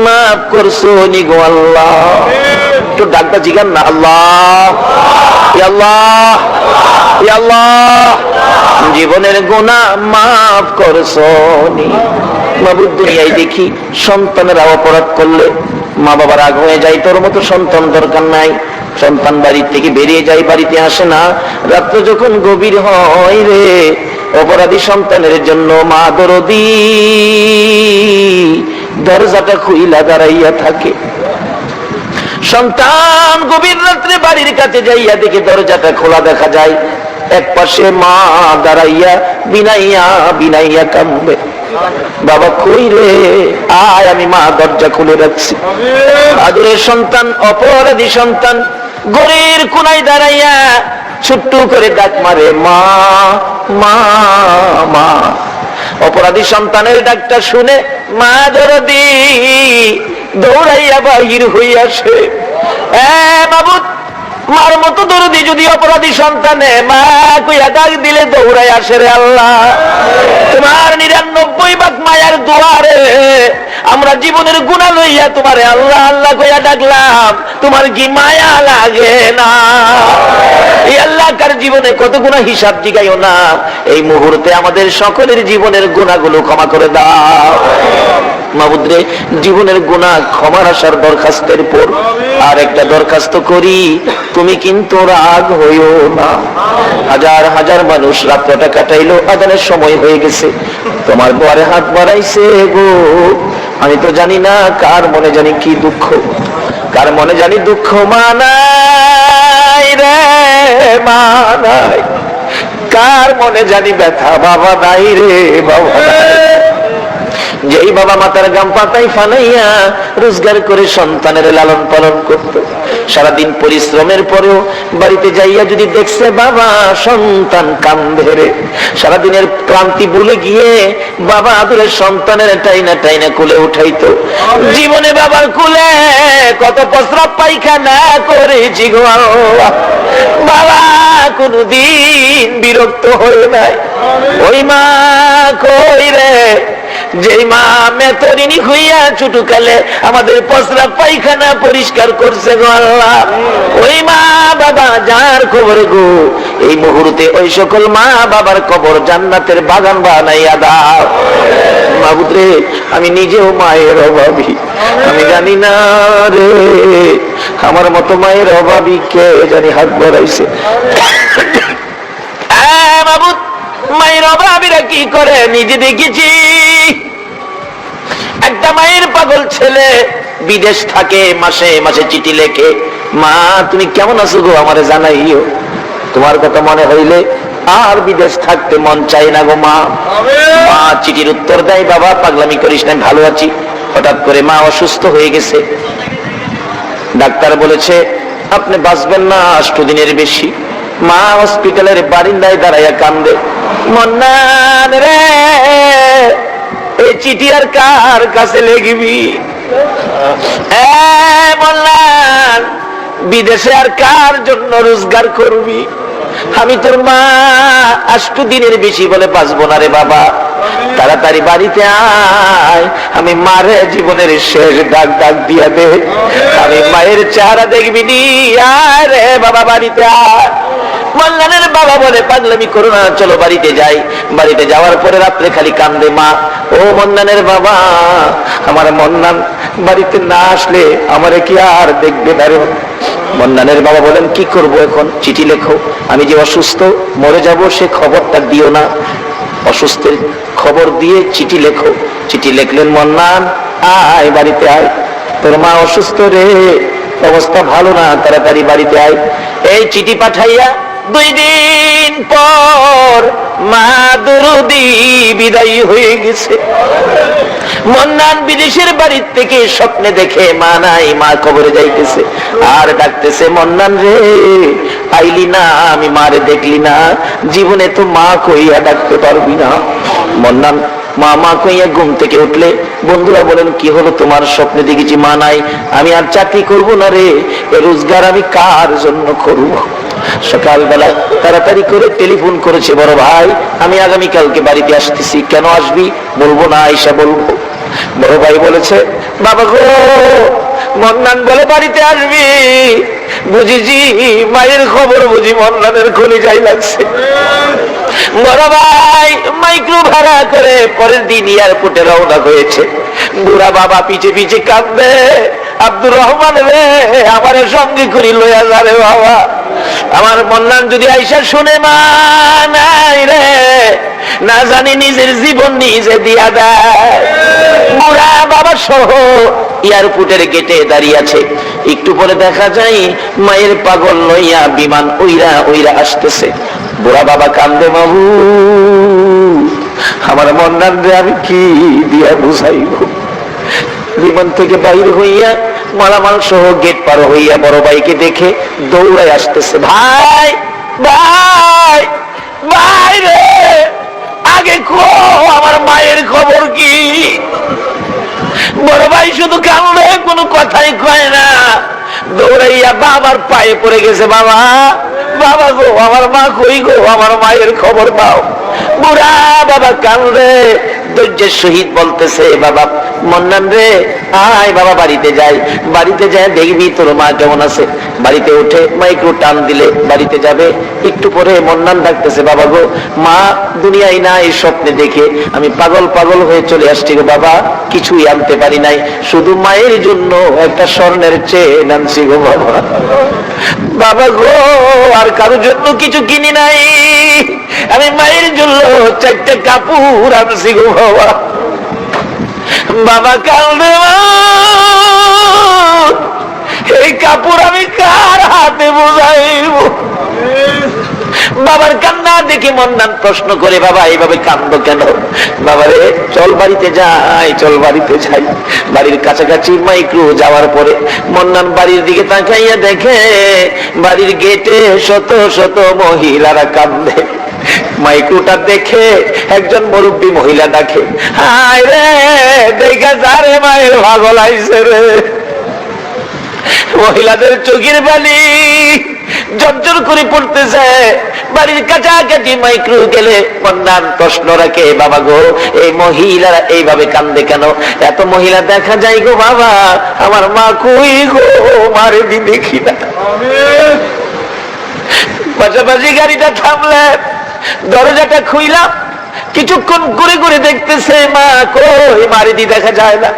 মাফ করছো নি গো আল্লাহ। একটু ডাকটা জিগান না, আল্লাহ ইয়া আল্লাহ ইয়া আল্লাহ, জীবনের গুনাহ মাফ করছো নি। মাবুদ, দুনিয়ায় দেখি সন্তানেরা অপরাধ করলে মা বাবা রাগ হয়ে যায়, তোর মতো সন্তান দরকার নাই। সন্তান বাড়ি থেকে বেরিয়ে যায়, বাড়িতে আসে না। রাত্র যখন গভীর হয় রে, অপরাধী সন্তানের জন্য মা দরদি দরজাটা খুইলা দাঁড়াইয়া থাকে। সন্তান গভীর রাত্রে বাড়ির কাছে যাইয়া দেখে দরজাটা খোলা দেখা যায়। এক পাশে মা দাঁড়াইয়া বিনাইয়া কাঁদবে, বাবা কই রে, আয়, আমি মা দরজা খুলে রাখছি। আদরের সন্তান, অপরাধী সন্তান ঘরের কোনায় দাঁড়াইয়া ছোট্ট করে ডাক মারে, মা মা মা। অপরাধী সন্তানের ডাকটা শুনে মা দরদি দৌড়াইয়া বাহির হইয়া আসে। মাবুদ, মার মতো দরদি যদি অপরাধী সন্তানে মা কইয়া ডাক দিলে দৌড়াই আসে রে আল্লাহ। তোমার 99 ভাগ মায়ার দুয়ারে আমরা জীবনের গুনাহ লইয়া তোমারে আল্লাহ আল্লাহ কইয়া ডাকলাম, তোমার কি মায়া লাগে না? এই আল্লাহ কার জীবনে কত গুনাহ হিসাব জিগাইও না। এই মুহূর্তে আমাদের সকলের জীবনের গুনাহগুলো ক্ষমা করে দাও। মাবুদ রে, জীবনের গুনাহ ক্ষমার আসার দরখাস্তের পর আর একটা দরখাস্ত করি, তুমি কিন্তু রাগ হইও না। হাজার হাজার মানুষ রাত্রটা কাটাইলো, আজানের সময় হয়ে গেছে, তোমার দুয়ারে হাত বাড়াইছে গো। আমি তো জানি না কার মনে জানি কি দুঃখ, কার মনে জানি দুঃখ মানাই রে মানাই, কার মনে জানি ব্যথা বাবা নাই রে বাবা। যেই বাবা মাতার গাম পাতাই ফানাইয়া রোজগার করে সন্তানের লালন পালন করত, সারাদিন পরিশ্রমের পরেও বাড়িতে যাইয়া যদি দেখছে বাবা সন্তান কান্দে রে, সারাদিনের ক্লান্তি ভুলে গিয়ে বাবা আদরের সন্তানের টাইনা টাইনা কোলে উঠাইতো। জীবনে বাবার কোলে কত প্রস্রাব পায়খানা করেছি গো আল্লাহ, বাবা কোনদিন বিরক্ত হয়ে নাই। ওই মা কই রে, যে মা মেতরিনী হইয়া ছোটকালে আমাদের প্রস্রাব পায়খানা পরিষ্কার করছে গো আল্লাহ, ওই মা বাবা যার খবর গো এই মুহূর্তে ওই সকল মা বাবার কবর জান্নাতের বাগান বানাইয়া দাও। মাবুদ রে, আমি নিজেও মায়ের অভাবী, আমি জানি না রে আমার মতো মায়ের অভাবী কে জানি হাত বাড়াইছে। মাবুদ, মায়ের অভাবীরা কি করে নিজে দেখেছি। একটা মায়ের পাগল ছেলে বিদেশ থাকে, মাসে মাসে চিঠি লেখে, মা তুমি কেমন আছো গো আমারে জানাইও, তোমার কথা মনে হইলে আর বিদেশ থাকতে মন চাই না গো মা। মা চিঠির উত্তর দেয়, বাবা পাগলামি করিস না, ভালো আছি। হঠাৎ করে মা অসুস্থ হয়ে গেছে, ডাক্তার বলেছে আপনি বাঁচবেন না 8 দিনের বেশি। মা হসপিটালের বারিন্দায় দাঁড়াইয়া কান্দে, মন্নান রে এই চিঠি আর কার কাছে লিখবি, মন্নান বিদেশে আর কার জন্য রোজগার করবি, আমি তোর মা 8 দিনের বেশি বলে বাঁচবো না রে বাবা, তাড়াতাড়ি বাড়িতে আয়, আমি মারে জীবনের শেষ ডাক ডাক দিয়া দে, আমি মায়ের চেহারা দেখবি নি, আয় রে বাবা বাড়িতে আয়। মন্নানের বাবা বলে পাগলামি করো না, চলো বাড়িতে যাই। বাড়িতে যাওয়ার পরে রাত্রে খালি কান্দে মা, ও মন্নানের বাবা, আমার মন্নান বাড়িতে না আসলে আমারে কি আর দেখবে না রে। মন্নানের বাবা বলেন কি করব এখন, চিঠি লেখো, আমি যে অসুস্থ মরে যাব সে খবরটা দিও না, অসুস্থের খবর দিয়ে চিঠি লেখো। চিঠি লিখলেন, মন্নান আয় বাড়িতে আয়, তোর মা অসুস্থ রে, অবস্থা ভালো না, তাড়াতাড়ি বাড়িতে আয়। এই চিঠি পাঠাইয়া 2 দিন পর মা দরদি বিদায়ী হয়ে গেছে। মন্নান বিদেশের বাড়ির থেকে স্বপ্নে দেখে মা নাই, মা কবরে যাইতেছে, আর ডাকতেছে মন্নান রে আইলি না, আমি মারে দেখলি না, জীবনে তো মা কইয়া ডাকতে পারবি না। মন্নান মা মা কইয়া ঘুম থেকে উঠলে বন্ধুরা বলেন কি হলো তোমার, স্বপ্নে দেখেছি মা নাই, আমি আর চাকরি করব না রে, এ রোজগার আমি কার জন্য করব। সকালবেলা তাড়াতাড়ি করে টেলিফোন করেছে, বড় ভাই আমি আগামীকালকে বাড়িতে আসতেছি, কেন আসবি বলবো না, আইসা বলবো। বড় ভাই বলেছে, বাবা গো মন্নান বলে বাড়িতে আসবি, বুঝিছি মায়ের খবর বুঝি মন্নানের কলিজায় লাগছে। বড় ভাই মাইক্রো ভাড়া করে পরের দিন এয়ারপোর্টে রওনা হয়েছে। বুড়া বাবা পিছে পিছে কাঁদবে, আব্দুর রহমান রে আমার সঙ্গে করি লইয়া যা রে বাবা, আমার মন্নান যদি আইসা শুনে মা নাই রে, না জানি নিজের জীবন নিজে দিয়া দেয়। বুড়া বাবা সহ এয়ারপোর্টের গেটে দাঁড়িয়ে আছে, একটু পরে দেখা যায় মায়ের পাগল লইয়া বিমান ওইরা ওইরা আসতেছে। বুড়া বাবা কান্দে, বাবু আমার মন্নান রে আমি কি দিয়া বুঝাইব। বিমান থেকে বাইর হইয়া মালামাল সহ গেট পার হইয়া বড় ভাইকে দেখে দৌড়ায় আসতেছে, ভাই ভাই ভাই রে আগে কো আমার মায়ের খবর কি। বড় ভাই শুধু কান্দে, কোনো কথাই কয় না, দৌড়াইয়া বাবার পায়ে পড়ে গেছে, বাবা বাবা গো আমার মা কই গো, আমার মায়ের খবর দাও। বুড়া বাবা কান্দে, ধৈর্যের সহিত বলতেছে, বাবা মন্নান রে আয় বাবা বাড়িতে যাই, বাড়িতে যায় দেখবি তোর মা কেমন আছে। বাড়িতে উঠে মা একটু টান দিলে বাড়িতে যাবে, একটু পরে মন্নান ডাকতেছে, বাবা গো মা দুনিয়ায় নাই, স্বপ্নে দেখে আমি পাগল পাগল হয়ে চলে আসছি গো বাবা, কিছুই আনতে পারি নাই, শুধু মায়ের জন্য একটা স্বর্ণের চেন আনছি গো বাবা। বাবা গো আর কারোর জন্য কিছু কিনি নাই, আমি মায়ের জন্য 4টা কাপড় আনছি গো বাবা। বাবা কান্দে, এই কাপড় আমি কার হাতে বোঝাইব। বাবার কান্না দেখে মন্নান প্রশ্ন করে, বাবা এইভাবে কান্দো কেন? বাবারে চল বাড়িতে যাই, চল বাড়িতে যাই। বাড়ির কাছাকাছি মাইক্রো যাওয়ার পরে মন্নান বাড়ির দিকে তাকাইয়া দেখে বাড়ির গেটে শত শত মহিলারা কান্দে। মাইক্রোটা দেখে একজন মুরব্বী মহিলা ডাকে, হায় রে দেখা যারে মায়ের পাগল আইছে রে। মহিলাদের চোখের পানি ঝরঝর করে পড়তেছে। বাড়ির কাছাকাছি মাইক্রো গেলে মন্নান প্রশ্ন রাখে, বাবা গো এই মহিলারা এইভাবে কান্দে কেন? এত মহিলা দেখা যায় গো বাবা, আমার মা কই গো, মারে দি দেখি না। পাশাপাশি গাড়িটা থামলে দরজাটা খুইলাম, কিছুক্ষণ ঘুরে ঘুরে দেখতেছে মা কই, মারে দি দেখা যায় না।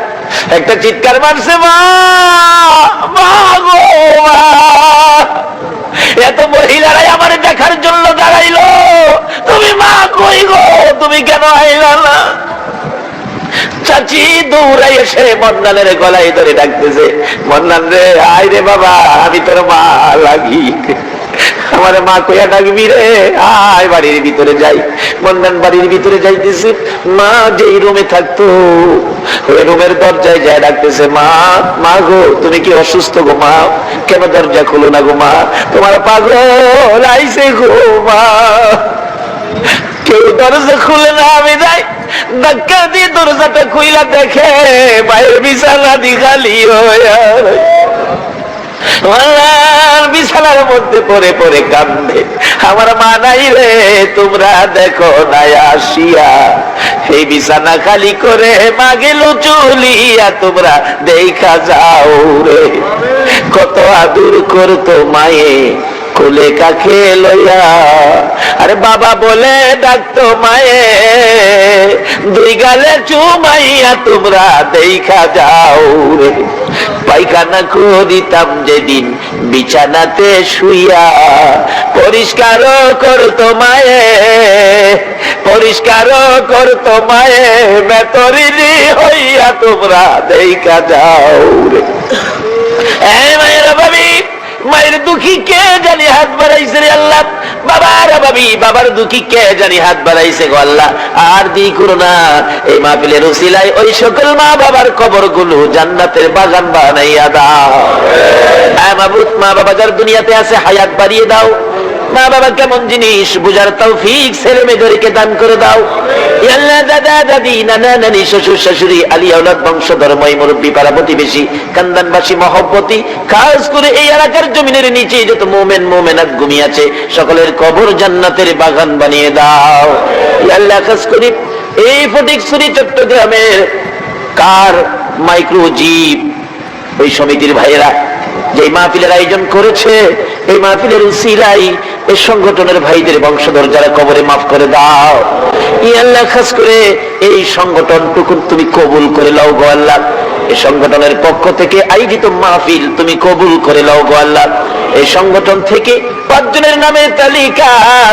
একটা চিৎকার মারছে, মা মা গো মা। এত মহিলারাই আমার দেখার জন্য দাঁড়াইলো, তুমি মা কই গো, তুমি কেন আইলা না? চাচি দৌড়াই এসে মন্নানের গলায় ধরে ডাকতেছে, মন্নান রে আয় রে বাবা, আমি তোর মা লাগি, আমার মা কইয়া ডাকবি রে, আয় বাড়ির ভিতরে যাই। মন্নান বাড়ির ভিতরে যাইতেছে, মা যেই রুমে থাকতো ওই রুমের দরজায় যায় ডাকতেছে, মা মা গো তুমি কি অসুস্থ গো মা? কেন দরজা খুলো না গো মা, তোমার পাগল আইছে গো মা। কেউ দরজা খুলে না, আমি যাই ধাক্কা দিয়ে দরজাটা খুইলা দেখে মায়ের বিছানা দি খালি হইয়া, বিছানার মধ্যে পড়ে পড়ে কান্দে, আমার মা নাই রে, তোমরা দেখো নাই আসিয়া, এই বিছানা খালি করে মা গেল চলিয়া, তোমরা দেখা যাও রে। কত আদর করতো মায়ে কোলে কাকে লইয়া, আরে বাবা বলে ডাকতো মায়ে, দুই গালে চুমাইয়া, তোমরা দেখা যাও রে। পায়খানা করিতাম যেদিন বিছানাতে শুইয়া, পরিষ্কার করতো মায়ে, পরিষ্কার করতো মায়ে, বেতরিনি হইয়া, তোমরা দেখা যাও রে। মায়ের ভাবি, মায়ের দুঃখী কে জানি হাত বাড়াইছে রে আল্লাহ, বাবার ভাবি বাবার দুঃখী কে জানি হাত বাড়াইছে গো আল্লাহ, আর দি করো না। এই মাহফিলের উসিলায় ওই সকল মা বাবার কবরগুলো জান্নাতের বাগান বানাইয়া দাও। মাহবুব মা বাবা যার দুনিয়াতে আছে হায়াত বাড়িয়ে দাও। মা বাবা কেমন জিনিস বুঝার তৌফিক ছেলে মেয়েদেরকে দান করে দাও। আল্লাহ দাদা দাদি নানা নানি শ্বশুর শাশুড়ি আলী আওলাদ বংশধর ময় মুরব্বী পাড়া প্রতিবেশী কান্দানবাসী মহব্বতী, খাস করে এই এলাকার জমিনের নিচে যত মোমেন মোমেনাত ঘুমিয়ে আছে সকলের কবর জান্নাতের বাগান বানিয়ে দাও। আল্লাহ খাস করে এই ফটিকছড়ি চট্টগ্রামের কার মাইক্রো জিপ ওই সমিতির ভাইয়েরা যে মাহফিলের আয়োজন করেছে, এই মাহফিলের উসিলাই এই সংগঠনের ভাইদের বংশধর যারা কবরে মাফ করে দাও। আল্লাহ খাস করে এই সংগঠনটুকু তুমি কবুল করে লাও গো আল্লাহ। এই সংগঠনের পক্ষ থেকে আয়োজিত মাহফিল তুমি কবুল করে লাও গো আল্লাহ। এই সংগঠন থেকে 5 জনের নামের তালিকা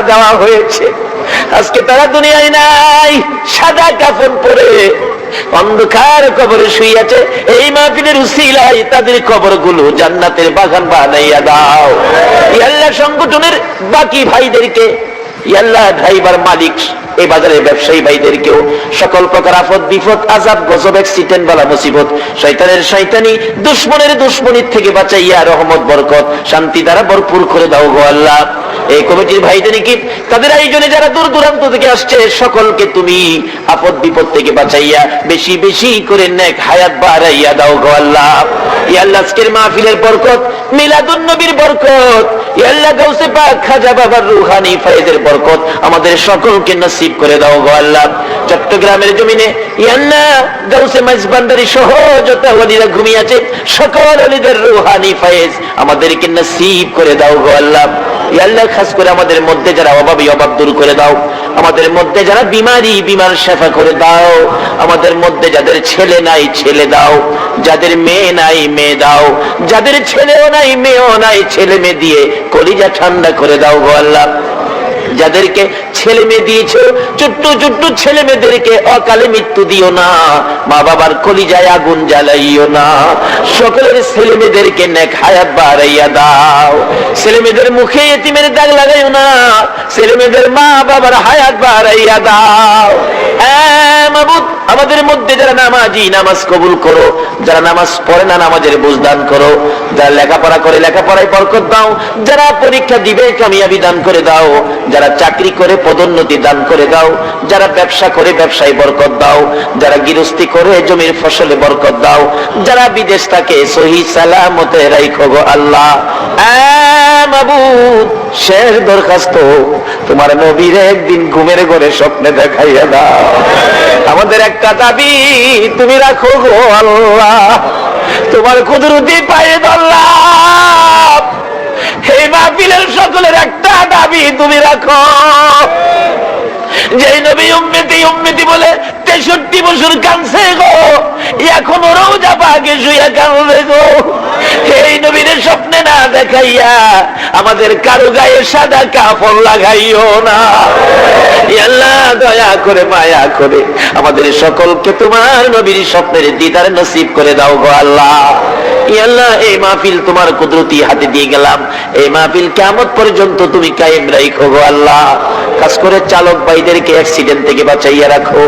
দেওয়া হয়েছে, আজকে তারা দুনিয়ায় নাই, সাদা কাফন পরে অন্ধকার কবরে শুয়ে আছে। এই মাহফিলের উসিলায় তাদের কবরগুলো জান্নাতের বাগান বানাইয়া দাও। আল্লাহ সংগঠনের বাকি ভাইদেরকে, আল্লাহ ড্রাইভার মালিক এই বাজারের ব্যবসায়ী ভাইদেরকেও সকল প্রকার আফত বিপদ আযাব গজব অ্যাক্সিডেন্ট বালা মুসিবত শয়তানের শয়তানি দুশমনের দুশমনির থেকে বাঁচাইয়া রহমত বরকত শান্তি দ্বারা ভরপুর করে দাও গো আল্লাহ। এই কমিটির ভাইদেরকে তাদের আয়োজনে যারা দূর দূরান্ত থেকে আসছে সকলকে তুমি আপদ বিপদ থেকে বাঁচাইয়া বেশি বেশি করে নেক হায়াত বাড়াইয়া দাও গো আল্লাহ। ইয়া আল্লাহ আজকের মাহফিলের বরকত, মিলাদুন নবীর বরকত, ইয়া আল্লাহ গাউসে পাক খাজা বাবার রূহানি ফয়েজের বরকত আমাদের সকলকে নসিব করে দাও গো আল্লাহ। চট্টগ্রামের জমিনে ইয়া আল্লাহ গাউসে মাইজবান্ডারি সহ যত ওলিরা ঘুমিয়ে আছে সকল ওলিদের রূহানি ফয়েজ আমাদেরকে নসিব করে দাও গো আল্লাহ। ইয়া আল্লাহ খাস করে আমাদের মধ্যে যারা অভাবী অভাব দূর করে দাও, আমাদের মধ্যে যারা বিমারি বিমার শেফা করে দাও, আমাদের মধ্যে যাদের ছেলে নাই ছেলে দাও, যাদের মেয়ে নাই মেয়ে দাও, যাদের ছেলেও নাই মেয়েও নাই ছেলে মেয়ে দিয়ে কলিজা ঠান্ডা করে দাও গো আল্লাহ। যাদেরকে ছেলে মেয়ে দিয়েছো ছোট্ট ছোট্ট ছেলে মেয়েদেরকে অকালে মৃত্যু দিও না, মা বাবার কলিজায় আগুন জ্বালাইও না, সকলের ছেলে মেয়েদেরকে নেক হায়াত বাড়াইয়া দাও। ছেলে মেয়েদের মুখে এতিমের দাগ লাগাইও না, ছেলে মেয়েদের মা বাবার হায়াত বাড়াইয়া দাও। মাবুদ, আমাদের মধ্যে যারা নামাজি নামাজ কবুল করো, যারা নামাজ পড়ে না নামাজের বুঝ দান করো, যারা লেখাপড়া করে লেখাপড়ায় বরকত দাও, যারা পরীক্ষা দিবে কামিয়াবি দান করে দাও, যারা চাকরি করে পদোন্নতি দান করে দাও, যারা ব্যবসা করে ব্যবসায় বরকত দাও, যারা গৃহস্থী করে জমির ফসলে বরকত দাও, যারা বিদেশ থাকে সহি সালামতে রাখো গো আল্লাহ। মাবুদ, শেষ দরখাস্ত, তোমার নবীর একদিন ঘুমের ঘরে স্বপ্নে দেখাইয়া দাও। আমাদের একটা দাবি তুমি রাখো গো আল্লাহ, তোমার কুদরতি পায়ে ধরলাম। এই মাহফিলের সকলের একটা দাবি তুমি রাখো, যে নবী উম্মতি উম্মতি বলে 63 বছর কাঁদছে গো, এখনো রোজা পাকে শুয়ে কাঁদবে গো। এই নবীর স্বপ্নে না দেখাইয়া আমাদের কারো গায়ে সাদা কাপড় লাগাইও না। আল্লাহ দয়া করে মায়া করে আমাদের সকলকে তোমার নবীর স্বপ্নের দিদার নসিব করে দাও গো আল্লাহ। আল্লাহ, এই মাহফিল তোমার কুদরতি হাতে দিয়ে গেলাম, এই মাহফিল কিয়ামত পর্যন্ত তুমি কায়েম রাখো গো আল্লাহ। কাজ করে চালক ভাইদেরকে অ্যাক্সিডেন্ট থেকে বাঁচাইয়া রাখো।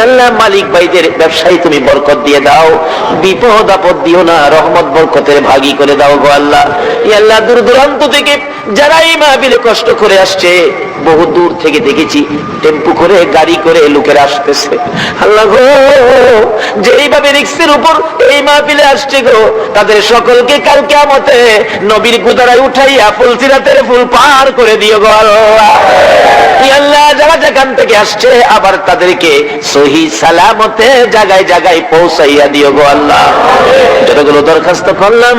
আল্লাহ, মালিক ভাইদের ব্যবসায় তুমি বরকত দিয়ে দাও, বিপদ আপদ দিও না, রহমত বরকতের ভাগী করে দাও গো আল্লাহ। আল্লাহ, দূর দূরান্ত থেকে যারা এই মাহফিলে কষ্ট করে আসছে, বহু দূর থেকে দেখেছি টেম্পু করে গাড়ি করে লোকেরা আসতেছে। আল্লাহ গো, যে এইভাবে রিক্সের উপর এই মাহফিলে আসছে গো, তাদের সকলকে কাল কিয়ামতে নবীর গুদারায় উঠাইয়া ফুলসিরাতের ফুল পার করে দিও গো আল্লাহ। আল্লাহ, যারা যেখান থেকে আসছে আবার তাদেরকে সহি সালামতে জায়গায় জায়গায় পৌঁছাইয়া দিও গো আল্লাহ। যতগুলো দরখাস্ত করলাম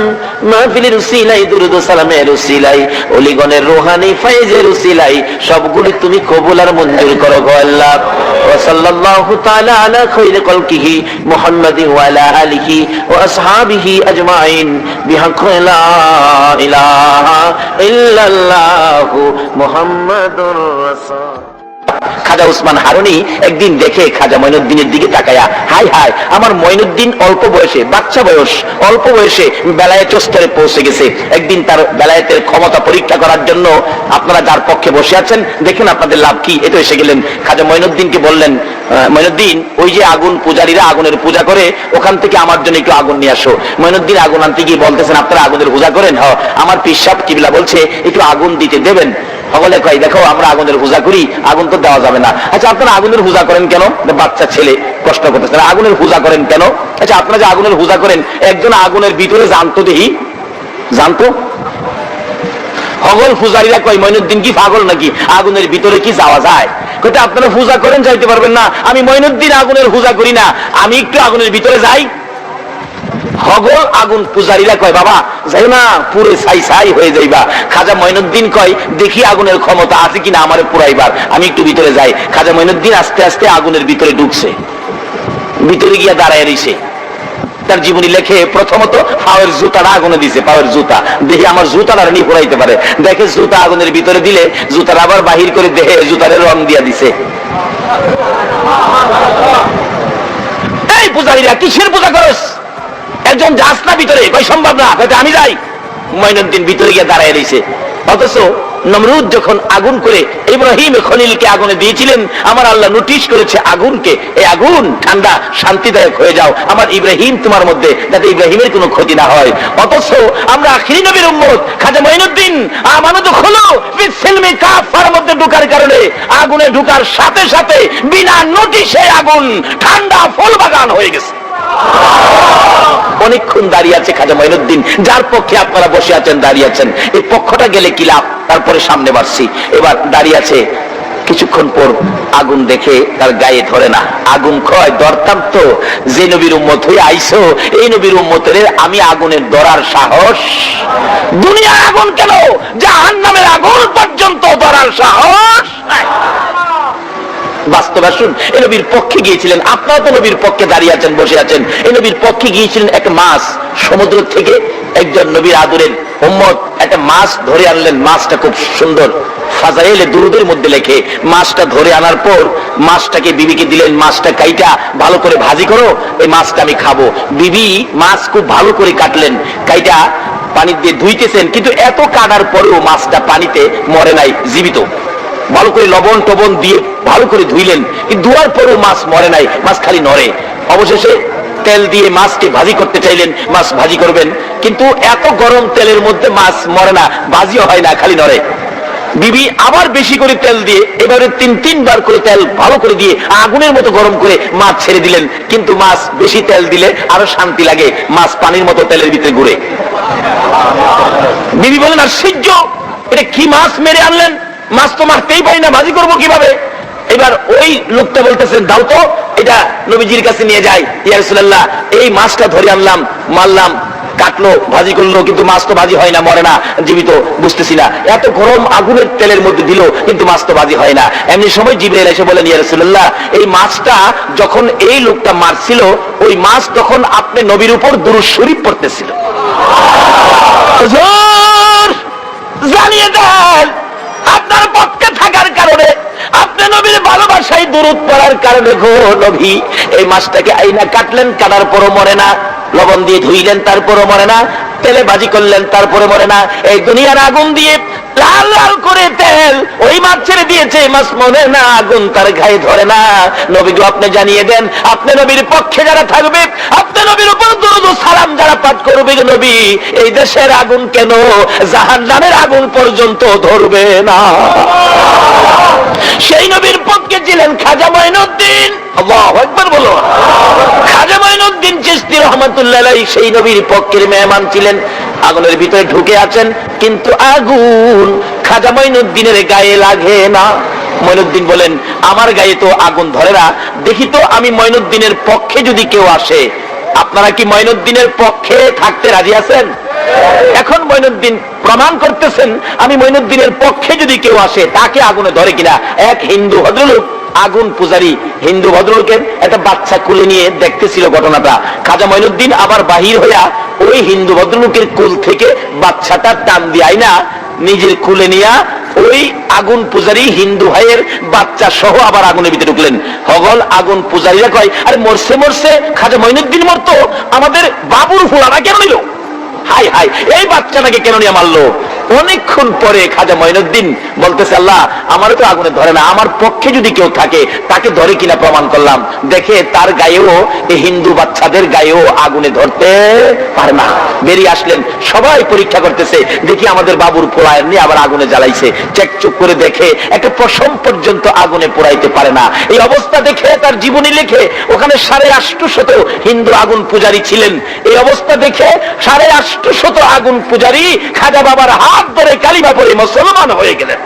মাহফিলের উসিলাই, দুরূদ ও সালামের উসিলাই, ওলিগণের রূহানি ফায়েজের উসিলাই, সবগুলি তুমি কবুল আর মঞ্জুর করো গো আল্লাহ। ওয়া সাল্লাল্লাহু তাআলা আলা খায়রি খালকিহি মুহাম্মাদিন ওয়া আলা আলিহি ওয়া আসহাবিহি আজমাইন বিহাক্কি লা ইলাহা ইল্লাল্লাহু মুহাম্মাদুর রাসূল। খাজা উসমান হারুনি একদিন দেখে খাজা মঈনুদ্দিনের দিকে তাকায়া, হাই হাই, আমার মঈনুদ্দিন অল্প বয়সে, বাচ্চা বয়স, অল্প বয়সে বেলায়েত স্তরে পৌঁছে গেছে। একদিন তার বেলায়েতের ক্ষমতা পরীক্ষা করার জন্য আপনারা যার পক্ষে বসে আছেন দেখেন আপনাদের লাভ কি। এতো এসে গেলেন, খাজা মঈনুদ্দিনকে বললেন, মঈনুদ্দিন, ওই যে আগুন পূজারীরা আগুনের পূজা করে, ওখান থেকে আমার জন্য একটু আগুন নিয়ে আসো। মঈনুদ্দিন আগুন আনতে গিয়ে বলতেছেন, আপনারা আগুনের পূজা করেন? হ্যাঁ। আমার পীর সাহেব কিবলা বলছে একটু আগুন দিতে দেবেন। সকলে কয়, দেখো আমরা আগুনের পূজা করি, আগুন তো দেওয়া যাবে না। আচ্ছা, আপনারা আগুনের পূজা করেন কেন? বাচ্চা ছেলে প্রশ্ন করতেছে, আগুনের পূজা করেন কেন? আচ্ছা, আপনারা যে আগুনের পূজা করেন, একজন আগুনের ভিতরে জানতো, দেখি জানতো? হগল পূজারীরা কয়, মঈনুদ্দিন কি পাগল নাকি, আগুনের ভিতরে কি যাওয়া যায়? কইতে, আপনারা পূজা করেন, যাইতে পারবেন না। আমি মঈনুদ্দিন আগুনের পূজা করি না, আমি একটু আগুনের ভিতরে যাই। হগল আগুন পূজারীরা কয়, বাবা যাই না, পুরে ছাই ছাই হয়ে যাইবা। খাজা মঈনুদ্দিন কয়, দেখি আগুনের ক্ষমতা আছে কিনা আমারে পুরাইবার, আমি একটু ভিতরে যাই। খাজা মঈনুদ্দিন আস্তে আস্তে আগুনের ভিতরে ঢুকছে, ভিতরে গিয়া দাঁড়ায় রইছে। তার জীবনী লেখে, প্রথমত পাওয়ের জুতাটা আগুনে দিছে, পাওয়ের জুতা, দেখি আমার জুতাটা নি পুরাইতে পারে। দেখে জুতা আগুনের ভিতরে দিলে জুতার আবার বাহির করে দেখে জুতারে রং দিয়া দিছে। এই পূজারীরা কিসের পূজা করস? একজন যাস না ভিতরে, কই সম্ভব না, আমি যাই। মঈনুদ্দিন ভিতরে গিয়ে দাঁড়ায় রয়েছে। অথচ নমরুদ যখন আগুন করে ইব্রাহিম খলিলকে আগুনে দিয়েছিলেন, আমার আল্লাহ নোটিশ করেছে আগুনকে, এই আগুন ঠান্ডা শান্তিদায়ক হয়ে যাও, আমার ইব্রাহিম তোমার মধ্যে, যাতে ইব্রাহিমের কোনো ক্ষতি না হয়। অথচ আমরা আখিরি নবীর উম্মত, খাজা মঈনুদ্দিন আমানত হলো ফিসসিলমি কাফার মধ্যে ঢোকার কারণে আগুনে ঢোকার সাথে সাথে বিনা নোটিশে আগুন ঠান্ডা ফুল বাগান হয়ে গেছে। অনেকক্ষণ দাঁড়িয়ে আছে খাজা মঈনুদ্দিন, যার পক্ষে আপনারা বসে আছেন, দাঁড়িয়ে আছেন। এই পক্ষটা গেলে কি লাভ? তারপরে সামনে বাড়ছি, এবার দাঁড়িয়ে আছে। কিছুক্ষণ পর আগুন দেখে তার গায়ে ধরে না। আগুন কয়, ধরতাম তো, যে নবীর উম্মত হয়ে আইসো, এই নবীর উম্মতের আমি আগুনের ধরার সাহস? দুনিয়ার আগুন কেন, জাহান্নামের আগুন পর্যন্ত ধরার সাহস? বাস্তব আসুন, এই নবীর পক্ষে গিয়েছিলেন, আপনারা তো নবীর পক্ষে দাঁড়িয়ে আছেন, বসে আছেন। এই নবীর পক্ষে গিয়েছিলেন একটা মাছ, সমুদ্র থেকে একজন নবীর আদরের উম্মত একটা মাছ ধরে আনলেন। মাছটা খুব সুন্দর, ফাজাইলে দুরুদের মধ্যে লেখে, মাছটা ধরে আনার পর মাছটাকে বিবিকে দিলেন, মাছটা কাইটা ভালো করে ভাজি করো, এই মাছটা আমি খাবো। বিবি মাছ খুব ভালো করে কাটলেন, কাইটা পানি দিয়ে ধুইতেছেন, কিন্তু এত কাটার পরেও মাছটা পানিতে মরে নাই, জীবিত। ভালো করে লবণ টবণ দিয়ে ভালো করে ধুইলেন, কিন্তু ধোয়ার পরেও মাছ মরে নাই, মাছ খালি নড়ে। অবশেষে তেল দিয়ে মাছকে ভাজি করতে চাইলেন, মাছ ভাজি করবেন, কিন্তু এত গরম তেলের মধ্যে মাছ মরে না, ভাজিও হয় না, খালি নড়ে। বিবি আবার বেশি করে তেল দিয়ে এবারে তিনবার করে তেল ভালো করে দিয়ে আগুনের মতো গরম করে মাছ ছেড়ে দিলেন, কিন্তু মাছ বেশি তেল দিলে আরো শান্তি লাগে, মাছ পানির মতো তেলের ভিতরে ঘুরে। বিবি বলেন, আশ্চর্য, এটা কি মাছ মেরে আনলেন, মাছ তো মারতেই পারি না, ভাজি করবো কিভাবে? এবার ওই লোকটা বলতেছেন, দাও তো, এটা নবীজির কাছে নিয়ে যাই। ইয়া রাসূলুল্লাহ, এই মাছটা ধরে আনলাম, মারলাম, কাটলো, ভাজি করলো, কিন্তু মাছ তো ভাজি হয় না, মরে না, জীবিত, বুঝতেছি না। এত গরম আগুনের তেলের মধ্যে দিল, কিন্তু মাছ তো ভাজি হয় না। এমনি সময় জিবরাইল এসে বলেন, ইয়া রাসূলুল্লাহ, এই মাছটা যখন এই লোকটা মারছিল, ওই মাছ তখন আপনি নবীর উপর দুরূদ শরীফ পড়তেছিল। হুজুর, জানিয়ে দেন, আপনার পক্ষে থাকার কারণে, আপনি নবীর ভালোবাসায় দুরূদ পড়ার কারণে গো নবী এই মাছটাকে আইনা কাটলেন, কাটার পরও মরে না, লবণ দিয়ে ধুইলেন তারপরও মরে না, তেলে ভাজি করলেন তারপরে মরে না। এই দুনিয়ার আগুন দিয়ে লাল লাল করে তেল ওই মাছ ছেড়ে দিয়েছে, মাছ মরে না, আগুন তার গায়ে ধরে না। নবী গো, আপনি জানিয়ে দেন, আপনি নবীর পক্ষে যারা থাকবে, আপনি নবীর উপর দুরূদ ও সালাম যারা পাঠ করবে, নবী এই দেশের আগুন কেন জাহান্নামের আগুন পর্যন্ত ধরবে না। সেই নবীর পক্ষে ছিলেন খাজা মঈনুদ্দিন। আল্লাহু আকবার বলো। খাজা মঈনুদ্দিন চিশতি রাহমাতুল্লাহ আলাইহি সেই নবীর পক্ষের মেহমান ছিলেন। আগুনের ভিতরে ঢুকে আছেন, কিন্তু আগুন খাজা মঈনুদ্দিনের গায়ে লাগে না। মঈনুদ্দিন বলেন, আমার গায়ে তো আগুন ধরে না, দেখি তো আমি মঈনুদ্দিনের পক্ষে যদি কেউ আসে। আপনারা কি মঈনুদ্দিনের পক্ষে থাকতে রাজি আছেন? এখন মঈনুদ্দিন প্রমাণ করতেছেন, আমি মঈনুদ্দিনের পক্ষে যদি কেউ আসে, তাকে আগুনে ধরে কিনা। এক হিন্দু ভদ্রলোক, আগুন পূজারী হিন্দু ভদ্রলোকের একটা বাচ্চা কুলে নিয়ে দেখতেছিল ঘটনাটা। খাজা মঈনুদ্দিন আবার বাহির হইয়া ওই হিন্দু ভদ্রলোকের কুল থেকে বাচ্চাটা টান দিয়ে আইনা নিজের কুলে নিয়া ওই আগুন পূজারী হিন্দু ভাইয়ের বাচ্চা সহ আবার আগুনের ভিতরে ঢুকলেন। হগল আগুন পূজারীরা কয়, আরে মরছে মরছে, খাজা মঈনুদ্দিন মরতো, আমাদের বাবুর ফুলারা কেন নিল? হাই হাই, এই বাচ্চাটাকে কেন নিয়ে মারলো? অনেকক্ষণ পরে খাজা মঈনুদ্দিন বলতেছে, আল্লাহ, আমার তো আগুনে ধরে না, আমার পক্ষে যদি কেউ থাকে তাকে ধরে কিনা প্রমাণ করলাম। দেখে তার গায়েও, এই হিন্দু বাচ্চাদের গায়েও আগুনে ধরতে পারে না। বেরিয়ে আসলেন, সবাই পরীক্ষা করতেছে, দেখি আমাদের বাবুর পোড়ায় নিয়ে আবার আগুনে জ্বালাইছে। চেকচুক করে দেখে একটা পশম পর্যন্ত আগুনে পোড়াইতে পারে না। এই অবস্থা দেখে তার জীবনী লিখে, ওখানে 850 হিন্দু আগুন পূজারী ছিলেন। এই অবস্থা দেখে 850 আগুন পূজারী খাজা বাবার হাত ধরে কালিমা পড়ে মুসলমান হয়ে গেলেন।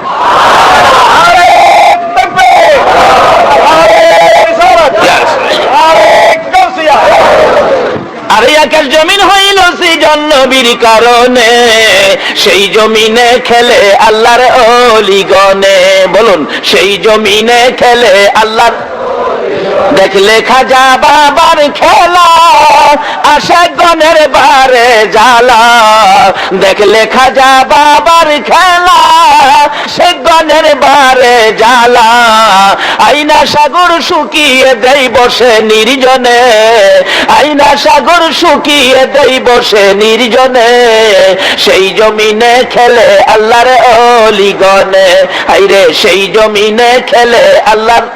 আরে আকাশ জমিন হইল সৃজন নবীর কারণে, সেই জমিনে খেলে আল্লাহর ওলিগণে। বলুন, সেই জমিনে খেলে আল্লাহর। দেখলে খাজা বাবার খেলা, আসে গনের বারে জ্বালা। দেখলে খাজা বাবার খেলা, সে গনের বারে জ্বালা। আইনা সাগর শুকিয়ে দেই বসে নির্জনে, আইনা সাগর শুকিয়ে দেই বসে নির্জনে। সেই জমিনে খেলে আল্লাহর ওলিগণে, আইরে সেই জমিনে খেলে আল্লাহর।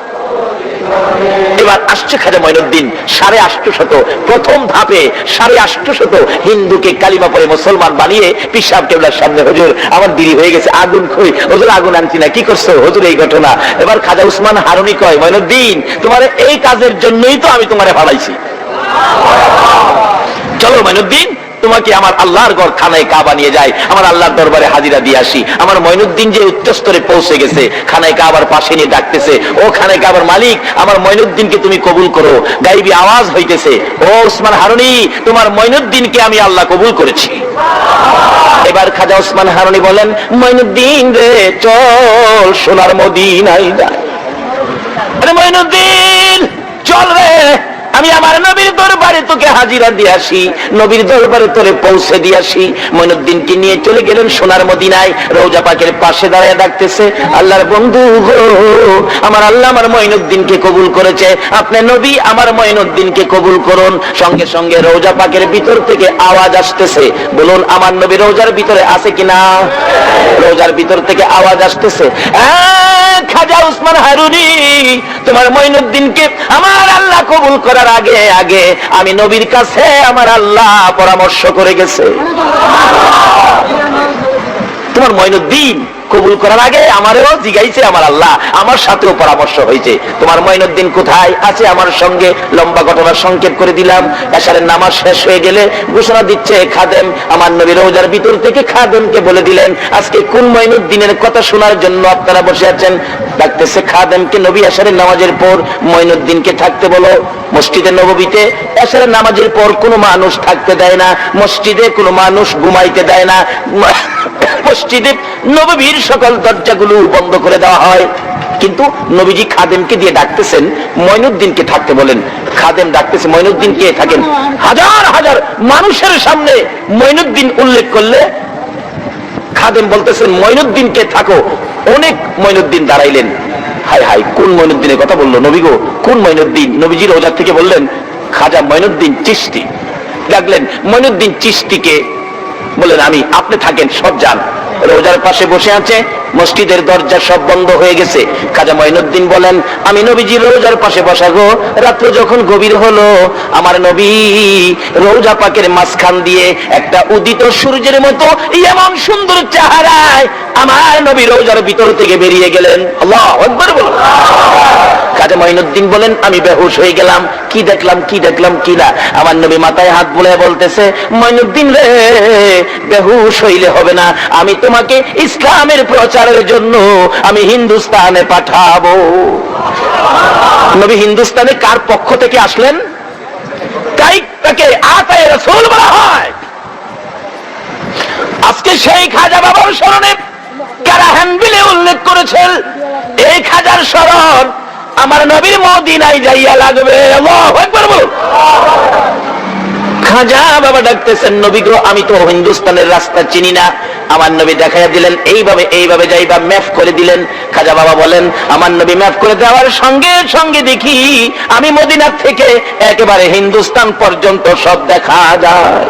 এবার আসছে খাজা মঈনুদ্দিন 850, প্রথম ধাপে 850 হিন্দুকে কালিমা পড়ে মুসলমান বানিয়ে পীর সাহেব কেবলার সামনে, হুজুর আমার দেরি হয়ে গেছে, আগুন কই? হুজুর আগুন আনছি না। কি করছো হুজুর? এই ঘটনা। এবার খাজা উসমান হারুনি কয়, মঈনুদ্দিন, তোমার এই কাজের জন্যই তো আমি তোমারে ভালাইছি। চলো মঈনুদ্দিন, তোমাকে আমার আল্লাহর ঘর খানায় কাবা নিয়ে যায়, আমার আল্লাহর দরবারে হাজিরা দিয়ে আসি। আমার মঈনুদ্দিন যে উচ্চ স্তরে পৌঁছে গেছে, খানায় কাবার পাশে নিয়ে ডাকতেছে, ও খানায় কাবার মালিক, আমার মঈনুদ্দিনকে তুমি কবুল করো। গাইবি আওয়াজ হইতেছে, ও উসমান হারুনি, তোমার মঈনুদ্দিনকে আমি আল্লাহ কবুল করেছি। এবার খাজা উসমান হারুনি বলেন, মঈনুদ্দিন রে চল সোনার মদিনায় যায়। আরে মঈনুদ্দিন চল রে, আমি আমার নবীর দরবারে তোকে হাজিরা দিয়ে আসি, নবীর দরবারে তোরে পৌঁছে দিয়ে আসি। মঈনুদ্দিনকে নিয়ে চলে গেলেন সোনার মদিনায়। রওজা পাকের পাশে দাঁড়িয়ে ডাকতেছে, আল্লাহর বন্ধু গো, আমার আল্লাহ আমার মঈনুদ্দিনকে কবুল করেছে, আপনি নবী আমার মঈনুদ্দিনকে কবুল করুন। সঙ্গে সঙ্গে রওজা পাকের ভিতর থেকে আওয়াজ আসতেছে, বলুন আমার নবী রওজার ভিতরে আছে কিনা? রওজার ভিতর থেকে আওয়াজ আসতেছে, খাজা উসমান হারুনি, তোমার মঈনুদ্দিনকে আমার আল্লাহ কবুল করার আগে আগে আমি নবীর কাছে আমার আল্লাহ পরামর্শ করে গেছে। তোমার মঈনুদ্দিন কবুল করার আগে আমারও জিগাইছে আমার আল্লাহ, আমার সাথেও পরামর্শ হয়েছে। তোমার মঈনুদ্দিন কোথায় আছে আমার সঙ্গে? লম্বা ঘটনা সংক্ষেপ করে দিলাম। এশারের নামাজ শেষ হয়ে গেলে ঘোষণা দিচ্ছে খাদেম, আমার নবী রওজার ভিতর থেকে খাদেমকে বলে দিলেন, আজকে কোন মঈনুদ্দিনের কথা শোনার জন্য আপনারা বসে আছেন? ডাকতেছে খাদেমকে, নবী এশারের নামাজের পর মঈনুদ্দিনকে থাকতে বলো। মসজিদে নববীতে এশারের নামাজের পর কোনো মানুষ থাকতে দেয় না, মসজিদে কোনো মানুষ ঘুমাইতে দেয় না, মসজিদে নববীর সকল দরজাগুলো বন্ধ করে দেওয়া হয়। কিন্তু নবীজি খাদেমকে দিয়ে ডাকতেছেন মঈনুদ্দিনকে থাকতে বলেন। খাদেম ডাকতেছে মঈনুদ্দিনকে থাকেন। হাজার হাজার মানুষের সামনে মঈনুদ্দিন উল্লেখ করলে খাদেম বলতেছেন মঈনুদ্দিনকে থাকো। অনেক মঈনুদ্দিন দাঁড়াইলেন। হায় হায়, কোন মঈনুদ্দিনের কথা বললো নবী গো? কোন মঈনুদ্দিন? নবীজি রওজা থেকে বললেন খাজা মঈনুদ্দিন চিশতি। ডাকলেন মঈনুদ্দিন চিশতিকে, বললেন আমি, আপনি থাকেন, সব যান। রোজার পাশে বসে আছে, মসজিদের দরজা সব বন্ধ হয়ে গেছে। খাজা মঈনুদ্দিন বলেন আমি নবীজির রোজার পাশে বসা গো, রাত্র যখন গভীর হলো আমার নবী রোজা পাকের মাঝখান দিয়ে একটা উদিত সূর্যের মতো এমন সুন্দর চেহারায় আমার নবী রোজার ভিতর থেকে বেরিয়ে গেলেন। আল্লাহু আকবার বলুন। খাজা মঈনুদ্দিন বলেন আমি বেহুশ হয়ে গেলাম, কি দেখলাম কি দেখলাম কি না। আমার নবী মাথায় হাত বুলিয়ে বলতেছে মঈনুদ্দিন রে, বেহুশ হইলে হবে না, আমি তোমাকে ইসলামের প্রচারের জন্য আমি হিন্দুস্তানে পাঠাবো। নবী হিন্দুস্তানে কার পক্ষ থেকে আসলেন? তাই তাকে আতায়ে রাসূল বলা হয়। আজকে সেই খাজা বাবার স্মরণে কারা হ্যান্ডবিলে উল্লেখ করেছেন এই খাজার স্মরণ আমার নবীর মদিনায় যাইয়া লাগবে। আল্লাহু আকবার বলুন। খাজা বাবা ডাকতেছেন নবী গো, আমি তো হিন্দুস্তানের রাস্তা চিনি না। আমার নবী দেখাইয়া দিলেন এইভাবে এইভাবে যাইবা, ম্যাপ করে দিলেন। খাজা বাবা বলেন আমার নবী ম্যাপ করে দেওয়ার সঙ্গে সঙ্গে দেখি আমি মদিনা থেকে একেবারে হিন্দুস্তান পর্যন্ত সব দেখা যায়।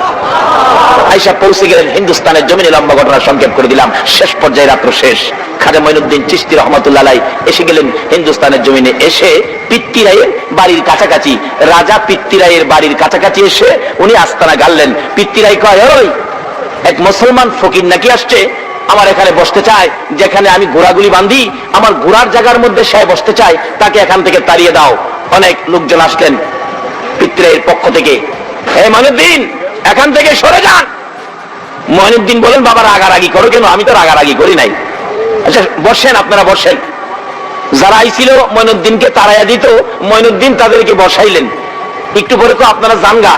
আয়েশা পৌঁছে গেলেন হিন্দুস্তানের জমিনে। লম্বা ঘটনা সংক্ষেপ করে দিলাম। শেষ পর্যায়ে রাত্র শেষ। খাজা মঈনুদ্দিন চিশতি রহমাতুল্লাহ আলাইহি এসে গেলেন হিন্দুস্তানের জমিনে। এসে পিত্তিরায়ের বাড়ির কাছাকাছি, রাজা পিত্তিরায়ের বাড়ির কাছাকাছি এসে উনি আস্তানা গাড়লেন। পিত্তিরাই কয়, ওই এক মুসলমান ফকির নাকি আসছে, আমার এখানে বসতে চায়, যেখানে আমি ঘোড়াগুলি বাঁধি আমার ঘোড়ার জায়গার মধ্যে সে বসতে চায়, তাকে এখান থেকে তাড়িয়ে দাও। অনেক লোকজন আসলেন পিত্তিরায়ের পক্ষ থেকে, হে মঈনুদ্দিন এখান থেকে সরে যান। মঈনুদ্দিন বলেন বাবা রাগারাগি করো কেন? আমি তো রাগারাগি করি নাই। আচ্ছা বসেন, আপনারা বসেন। যারা আইছিল মঈনুদ্দিনকে তাড়াইয়া দিত, মঈনুদ্দিন তাদেরকে বসাইলেন। একটু পরে তো আপনারা জানগা,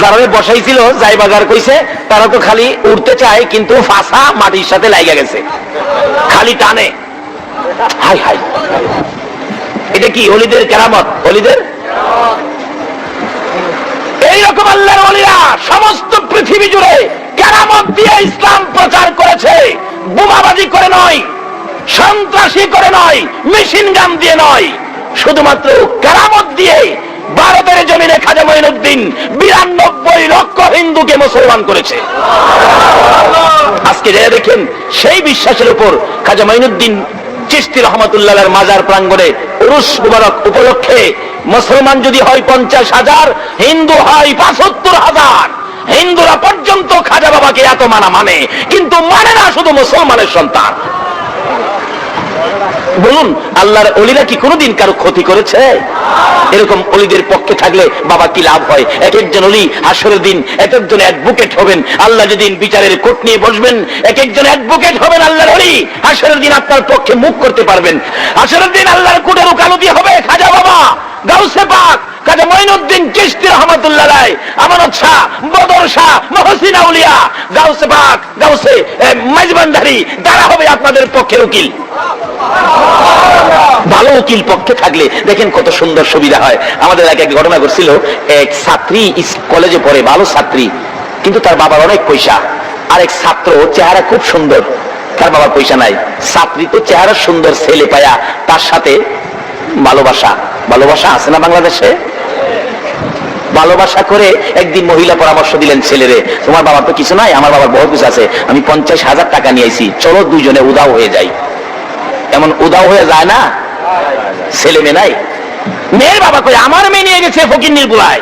যারা বসাইছিল যাই বাজার কইছে, তারা তো খালি উঠতে চায় কিন্তু ফাঁসা মাটির সাথে লাগা গেছে, খালি টানে। হাই হাই, এটা কি ওলিদের কেরামত? ওলিদের এইরকম আল্লাহর ওলিরা সমস্ত পৃথিবী জুড়ে কেরামত দিয়ে ইসলাম প্রচার করেছে। বোমাবাজি করে নয়, সন্ত্রাসী করে নয়, মেশিন গান দিয়ে নয়, শুধুমাত্র কেরামত দিয়ে ভারতের জমিনে খাজা মঈনুদ্দিন 92 লক্ষ হিন্দুকে মুসলমান করেছে। আজকে যারা দেখেন সেই বিশ্বাসের উপর খাজা মঈনুদ্দিন চিশতি রহমাতুল্লাহর মাজার প্রাঙ্গণে উরুস মুবারক উপলক্ষে মুসলমান যদি হয় 50,000, হিন্দু হয় 75,000। হিন্দুরা পর্যন্ত খাজা বাবাকে এত মানে, কিন্তু মানে না শুধু মুসলমানের সন্তান। বলুন আল্লাহর ওলিরা কি কোনোদিন কারো ক্ষতি করেছে? এরকম ওলিদের পক্ষে থাকলে বাবা কি লাভ হয়? এক একজন ওলি হাসরের দিন এক একজন অ্যাডভোকেট হবেন। আল্লাহ যেদিন বিচারের কোর্ট নিয়ে বসবেন, এক একজন অ্যাডভোকেট হবেন আল্লাহর ওলি। হাসরের দিন আপনার পক্ষে মুখ করতে পারবেন। হাসরের দিন আল্লাহর কোর্টের ওকালতি হবে খাজা বাবা, গাউসে পাক, খাজা মঈনুদ্দিন চিশতি রহমাতুল্লাহ আলাইহি, আমানত শাহ, বদর শাহ, মহসিন আউলিয়া, গাউসে পাক, গাউসে মেজবানধারী, তারা হবে আপনাদের পক্ষের উকিল। ভালো উকিল পক্ষে থাকলে দেখেন কত সুন্দর সুবিধা হয়। আমাদের এলাকায় এক ঘটনা ঘটছিল, এক ছাত্রী কলেজে পড়ে, ভালো ছাত্রী, কিন্তু তার বাবার অনেক পয়সা। আর এক ছাত্র চেহারা খুব সুন্দর, তার বাবার পয়সা নাই। ছাত্রী তো চেহারা সুন্দর, ছেলে পায়া তার সাথে ভালোবাসা, ভালোবাসা আছে না বাংলাদেশে? ভালোবাসা করে একদিন মহিলা পরামর্শ দিলেন ছেলেরে, তোমার বাবার তো কিছু নাই, আমার বাবার বহুত কিছু আছে, আমি 50,000 টাকা নিয়ে আইছি, চলো দুইজনে উদাও হয়ে যাই। এমন উদাও হয়ে যায় না, ছেলে মেয়ে নাই। মেয়ের বাবা কই, আমার মেয়ে নিয়ে গেছে ফকিন্নির বুলায়,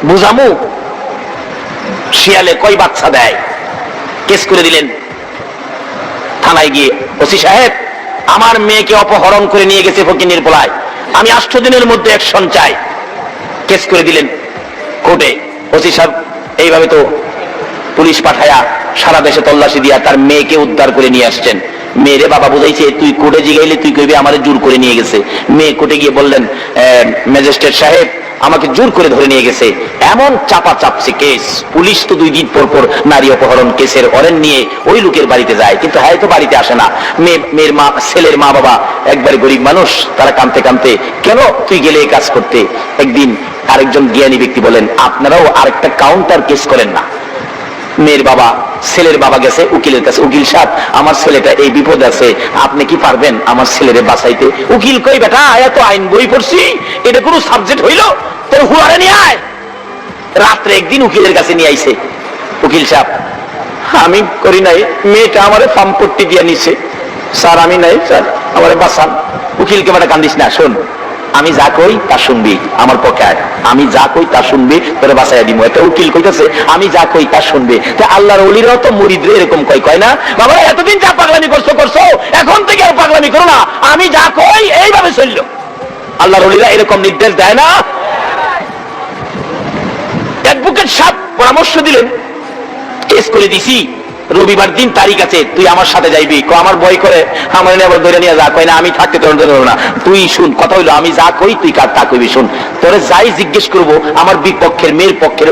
বুঝামু? শিয়ালে কই বাচ্চা দেয়। কেস করে দিলেন থানায় গিয়ে, ওসি সাহেব আমার মেয়েকে অপহরণ করে নিয়ে গেছে ফকিন্নির বুলায়, আমি 8 দিনের মধ্যে অ্যাকশন চাই। কেস করে দিলেন কোর্টে। ওসি সাহেব এইভাবে তো পুলিশ পাঠায়া সারা দেশে তল্লাশি দিয়া তার মেয়েকে উদ্ধার করে নিয়ে আসছেন। মেয়েরে বাবা বুঝাইছে, তুই কোর্টে জিগাইলে তুই কইবি আমারে জোর করে নিয়ে গেছে। মেয়ে কোর্টে গিয়ে বললেন, ম্যাজিস্ট্রেট সাহেব আমাকে জোর করে ধরে নিয়ে গেছে। এমন চাপা চাপছে কেস, পুলিশ তো 2 দিন পর পর নারী অপহরণ কেসের অরেন নিয়ে ওই লোকের বাড়িতে যায়, কিন্তু হ্যাঁ তো বাড়িতে আসে না। মেয়ের মা, ছেলের মা বাবা একবারে গরিব মানুষ, তারা কাঁদতে কাঁদতে, কেন তুই গেলে এই কাজ করতে? একদিন আরেকজন জ্ঞানী ব্যক্তি বলেন, আপনারাও আরেকটা কাউন্টার কেস করেন না। মেয়ের বাবা, ছেলের বাবা গেছে উকিলের কাছে, উকিল সাহেব আমার ছেলেটা এই বিপদ আছে, আপনি কি পারবেন আমার ছেলেরে বাঁচাইতে? উকিল কই, বেটা এত আইন বই পড়ছি, এটা কোনো সাবজেক্ট হইল? তোর হুয়ারে নিয়ে আয়। রাত্রে একদিন উকিলের কাছে নিয়ে আইছে। উকিল সাহেব, আমি করি নাই, মেয়েটা আমারে ফার্মপট্টি দিয়ে নিছে স্যার, আমি নাই স্যার, আমারে বাঁচান। উকিলকে বেটা কান্দিস না, শোন আমি যা কই তা শুনবি, আমার পক্ষে আয়, আমি যা কই তা শুনবি, তোরে বাঁচাইয়া দিব। একটা উকিল কইতেছে আমি যা কই তা শুনবে। আল্লাহর ওলিরাও তো মুরিদরে এরকম কয় না, বাবা এতদিন যা পাগলামি করছো করছো, এখন থেকে আর পাগলামি করো না, আমি যা কই এইভাবে চললো। আল্লাহর ওলিরা এরকম নির্দেশ দেয় না? অ্যাডভোকেট সাহেব পরামর্শ দিলেন, কেস করে দিছি, রবিবার দিন তারিখ আছে, তুই আমার সাথে যাইবি। আমার বই করে আমার আবার ধরে নিয়ে যা, কয় না আমি থাকতে তোর ধরবো না, তুই শুন কথা হইলো, আমি যা কই তুই তা কইবি, শুন তোরে যাই জিজ্ঞেস করবো আমার বিপক্ষের মেয়ের পক্ষের